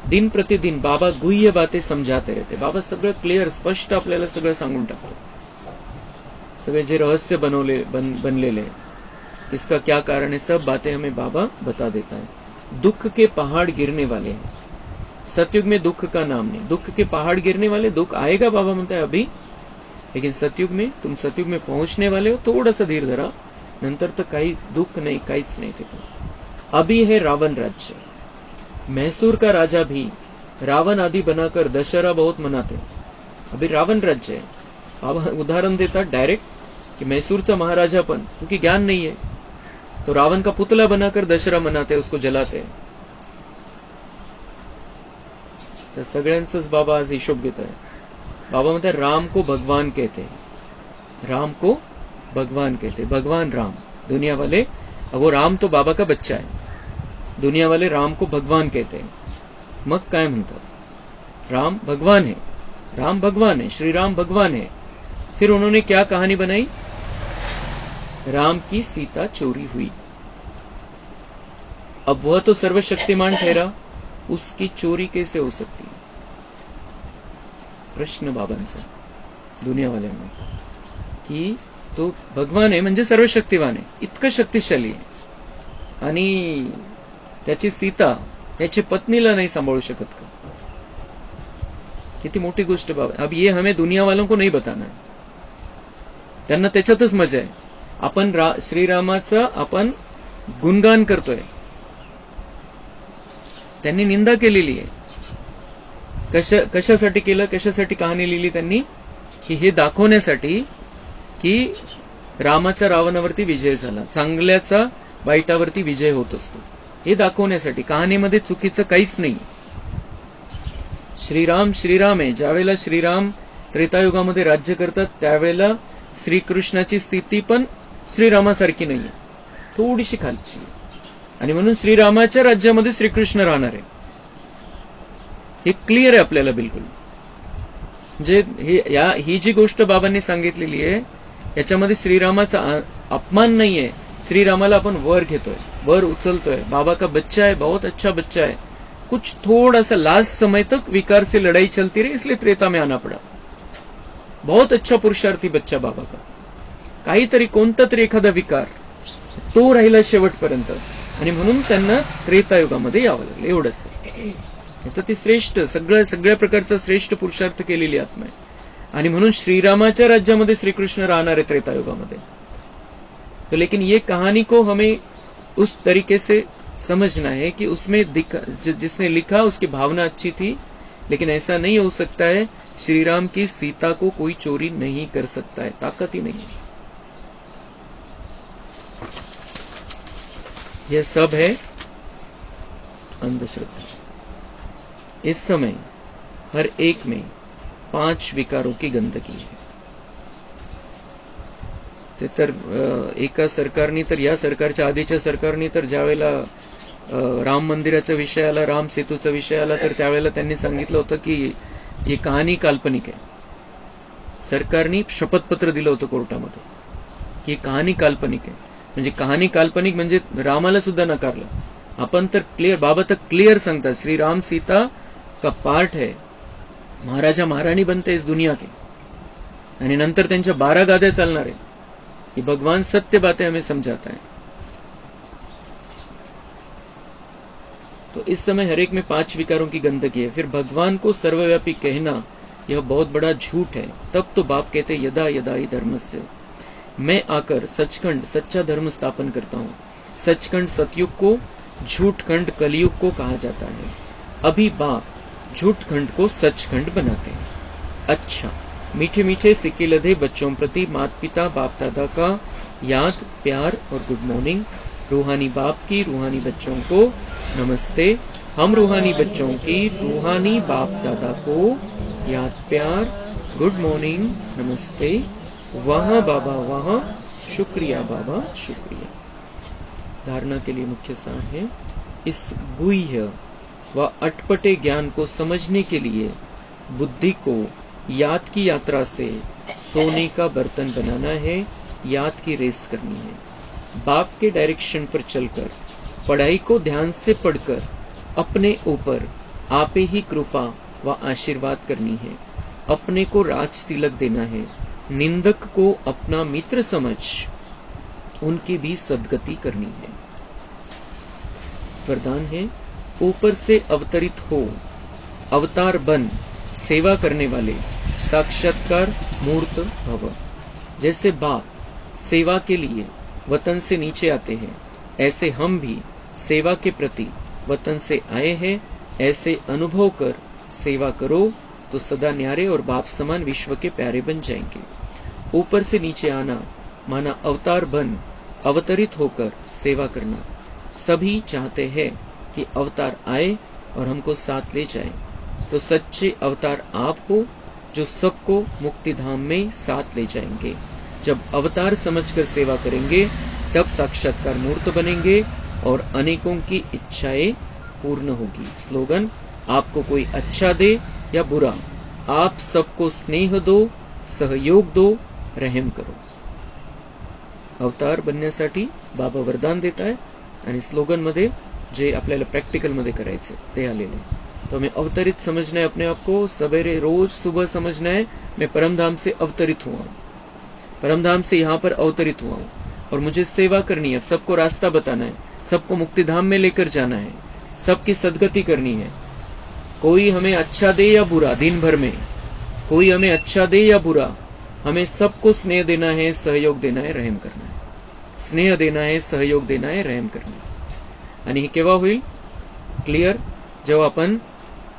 दिन प्रतिदिन बाबा गुह्य बातें समझाते रहते. बाबा सगळं क्लिअर, स्पष्ट आपल्याला सगळं सांगून टाकतो. सगळे जे रहस्य बनलेले, इसका क्या कारण है, सब बातें हमें बाबा बता देता है. दुख के पहाड़ गिरने वाले हैं. सतयुग में दुख का नाम नहीं. दुख के पहाड़ गिरने वाले, दुख आएगा बाबा म्हणता है अभी, लेकिन सतयुग में, तुम सतयुग में पहुंचने वाले हो. थोडासा धीर धरा, नंतर तर काही दुख नहीं, काहीच नाही तिथं. अभी है रावण राज्य. मैसूर का राजा भी रावण आदि बनाकर दशहरा बहुत मनाते. अभी रावण राज्य है. बाबा उदाहरण देतात डायरेक्ट कि मैसूरचा महाराजा पण, क्योंकि ज्ञान नहीं है, तो रावण का पुतला बनाकर दशहरा मनाते, उसको जलाते. तर सगळ्यांचंच बाबा आज हिशोब घेत आहे. बाबा म्हणतात राम को भगवान कहते. राम को भगवान कहते. भगवान राम. दुनिया वाले, वो राम तो बाबा का बच्चा है. दुनिया वाले राम को भगवान कहते हैं. मग काय म्हणतात, राम भगवान है, राम भगवान है, श्री राम भगवान है. फिर उन्होंने क्या कहानी बनाई, राम की सीता चोरी हुई. अब वह तो सर्वशक्तिमान ठहरा, उसकी चोरी कैसे हो सकती. प्रश्न बाबांचा दुनियावाल्यांना, की तो भगवान आहे म्हणजे सर्वशक्तिवान आहे, इतकं शक्तिशाली आहे, आणि त्याची सीता त्याची पत्नीला नाही सांभाळू शकत का. किती मोठी गोष्ट बाबा. अब ये हमें दुनिया वालों को नहीं बताना है. त्यांना त्याच्यातच मजा आहे. आपण श्रीरामाचा आपण गुणगान करतोय, त्यांनी निंदा केलेली आहे. कशासाठी केलं, कशासाठी कहाणी लिहिली त्यांनी, की हे दाखवण्यासाठी की रामाचा रावणावरती विजय झाला, चांगल्याचा वाईटावरती विजय होत असतो, हे दाखवण्यासाठी. कहाणीमध्ये चुकीचं काहीच नाही. श्रीराम श्रीराम आहे. ज्यावेळेला श्रीराम त्रेतायुगामध्ये राज्य करतात त्यावेळेला श्रीकृष्णाची स्थिती पण श्रीरामासारखी नाहीये, थोडीशी खालची. आणि म्हणून श्रीरामाच्या राज्यामध्ये श्रीकृष्ण राहणार आहे. हे क्लिअर आहे आपल्याला बिलकुल. म्हणजे ही जी गोष्ट बाबांनी सांगितलेली आहे याच्यामध्ये श्रीरामाचा अपमान नाहीये. श्रीरामाला आपण वर घेतोय, वर उचलतोय. बाबा का बच्चा है, बहुत अच्छा बच्चा है. कुछ थोड़ा सा लास्ट समय तक विकार से लड़ाई चलती रही, इसलिए त्रेता में आना पड़ा. बहुत अच्छा पुरुषार्थी बच्चा बाबा का. काहीतरी कोणता तरी एखादा विकार तो राहिला शेवटपर्यंत आणि म्हणून त्यांना त्रेतायुगामध्ये यावं लागलं. एवढंच तर ती श्रेष्ठ सगळ्या प्रकारचा श्रेष्ठ पुरुषार्थ केलेली आत्मा आहे. आणि म्हणून श्रीरामाच्या राज्यामध्ये श्रीकृष्ण राहणार आहे त्रेतायुगामध्ये. तो लेकिन ये कहानी को हमें उस तरीके से समझना है कि उसमें जिसने लिखा उसकी भावना अच्छी थी, लेकिन ऐसा नहीं हो सकता है. श्रीराम की सीता को कोई चोरी नहीं कर सकता है, ताकत ही नहीं. यह सब है अंधश्रद्धा. इस समय हर एक में 5 विकारों की गंदगी है. ते तर एका सरकारनी तर या सरकारच्या आधीच्या सरकारनी तर ज्यावेळेला राम मंदिराचा विषय आला, राम सेतूचा विषय आला, तर त्यावेळेला त्यांनी सांगितलं होतं की ही कहाणी काल्पनिक आहे. सरकारनी शपथपत्र दिलं होतं कोर्टामध्ये की ही कहाणी काल्पनिक आहे. म्हणजे कहाणी काल्पनिक म्हणजे रामाला सुद्धा नकारलं. आपण तर क्लिअर, बाबा तर क्लिअर सांगतात श्री राम सीता का पार्ट है, महाराजा महारानी बनते इस दुनिया के. आणि नंतर त्यांच्या 12 गाद्या चालणार आहे. ये भगवान सत्य बातें हमें समझाता है. तो इस समय हर एक में 5 विकारों की गंदगी है. फिर भगवान को सर्वव्यापी कहना यह बहुत बड़ा झूठ है. तब तो बाप कहते यदा यदा ही धर्मस्य. मैं आकर सचखंड सच्चा धर्म स्थापन करता हूँ. सचखंड सतयुग को, झूठखंड कलयुग को कहा जाता है. अभी बाप झूठखंड को सचखंड बनाते हैं. अच्छा, मीठे मीठे सिक्के लदे बच्चों प्रति माता पिता बाप दादा का याद, प्यार और गुड मॉर्निंग. रूहानी बाप की रूहानी बच्चों को नमस्ते. हम रूहानी बच्चों की रूहानी बाप दादा को याद, प्यार, गुड मॉर्निंग, नमस्ते. वहाँ बाबा वहाँ, शुक्रिया बाबा शुक्रिया. धारणा के लिए मुख्य सार है, इस गुह्य व अटपटे ज्ञान को समझने के लिए बुद्धि को याद की यात्रा से सोने का बर्तन बनाना है, याद की रेस करनी है. बाप के डायरेक्शन पर चलकर पढ़ाई को ध्यान से पढ़कर अपने ऊपर आपे ही कृपा व आशीर्वाद करनी है. अपने को राज तिलक देना है. निंदक को अपना मित्र समझ उनकी भी सद्गति करनी है. वरदान है, ऊपर से अवतरित हो, अवतार बन, सेवा करने वाले साक्षात्कार मूर्त भव. जैसे बाप सेवा के लिए वतन से नीचे आते हैं, ऐसे हम भी सेवा के प्रति वतन से आए हैं. ऐसे अनुभव कर सेवा करो तो सदा न्यारे और बाप समान विश्व के प्यारे बन जाएंगे. ऊपर से नीचे आना माना अवतार बन, अवतरित होकर सेवा करना. सभी चाहते हैं कि अवतार आए और हमको साथ ले जाए. तो सच्चे अवतार आप हो जो सबको मुक्ति धाम में साथ ले जाएंगे. जब अवतार समझकर सेवा करेंगे तब साक्षात्कार मूर्त बनेंगे और अनेकों की इच्छाएं पूर्ण होगी. स्लोगन, आपको कोई अच्छा दे या बुरा, आप सबको स्नेह दो, सहयोग दो, रहम करो. अवतार बनण्यासाठी बाबा वरदान देत आहे आणि स्लोगन मध्ये जे आपल्याला प्रॅक्टिकल मध्ये करायचे ते आलेले. तो हमें अवतरित समझना है अपने आप को. सवेरे रोज सुबह समझना है मैं परमधाम से अवतरित हुआ हूँ, परमधाम से यहाँ पर अवतरित हुआ हूँ और मुझे सेवा करनी है. सबको रास्ता बताना है, सबको मुक्तिधाम में लेकर जाना है, सबकी सदगति करनी है. कोई हमें अच्छा दे या बुरा, दिन भर में कोई हमें अच्छा दे या बुरा, हमें सबको स्नेह देना है, सहयोग देना है, रहम करना है. स्नेह देना है, सहयोग देना है, रहम करना है. आणि हे केव्हा होईल क्लिअर? जेव्हा आपण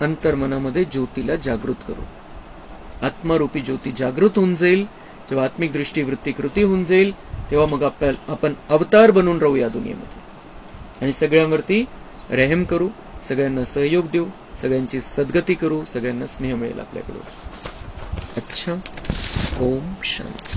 अंतर्मनामध्ये ज्योतीला जागृत करू. आत्मारूपी ज्योती जागृत होऊन जाईल, जेव्हा आत्मिक दृष्टी वृत्ती कृती होऊन जाईल, तेव्हा मग आपण अवतार बनून राहू या दुनियेमध्ये आणि सगळ्यांवरती रहम करू, सगळ्यांना सहयोग देऊ, सगळ्यांची सद्गती करू, सगळ्यांना स्नेह मिळेल आपल्याकडून. अच्छा, ओम शांती.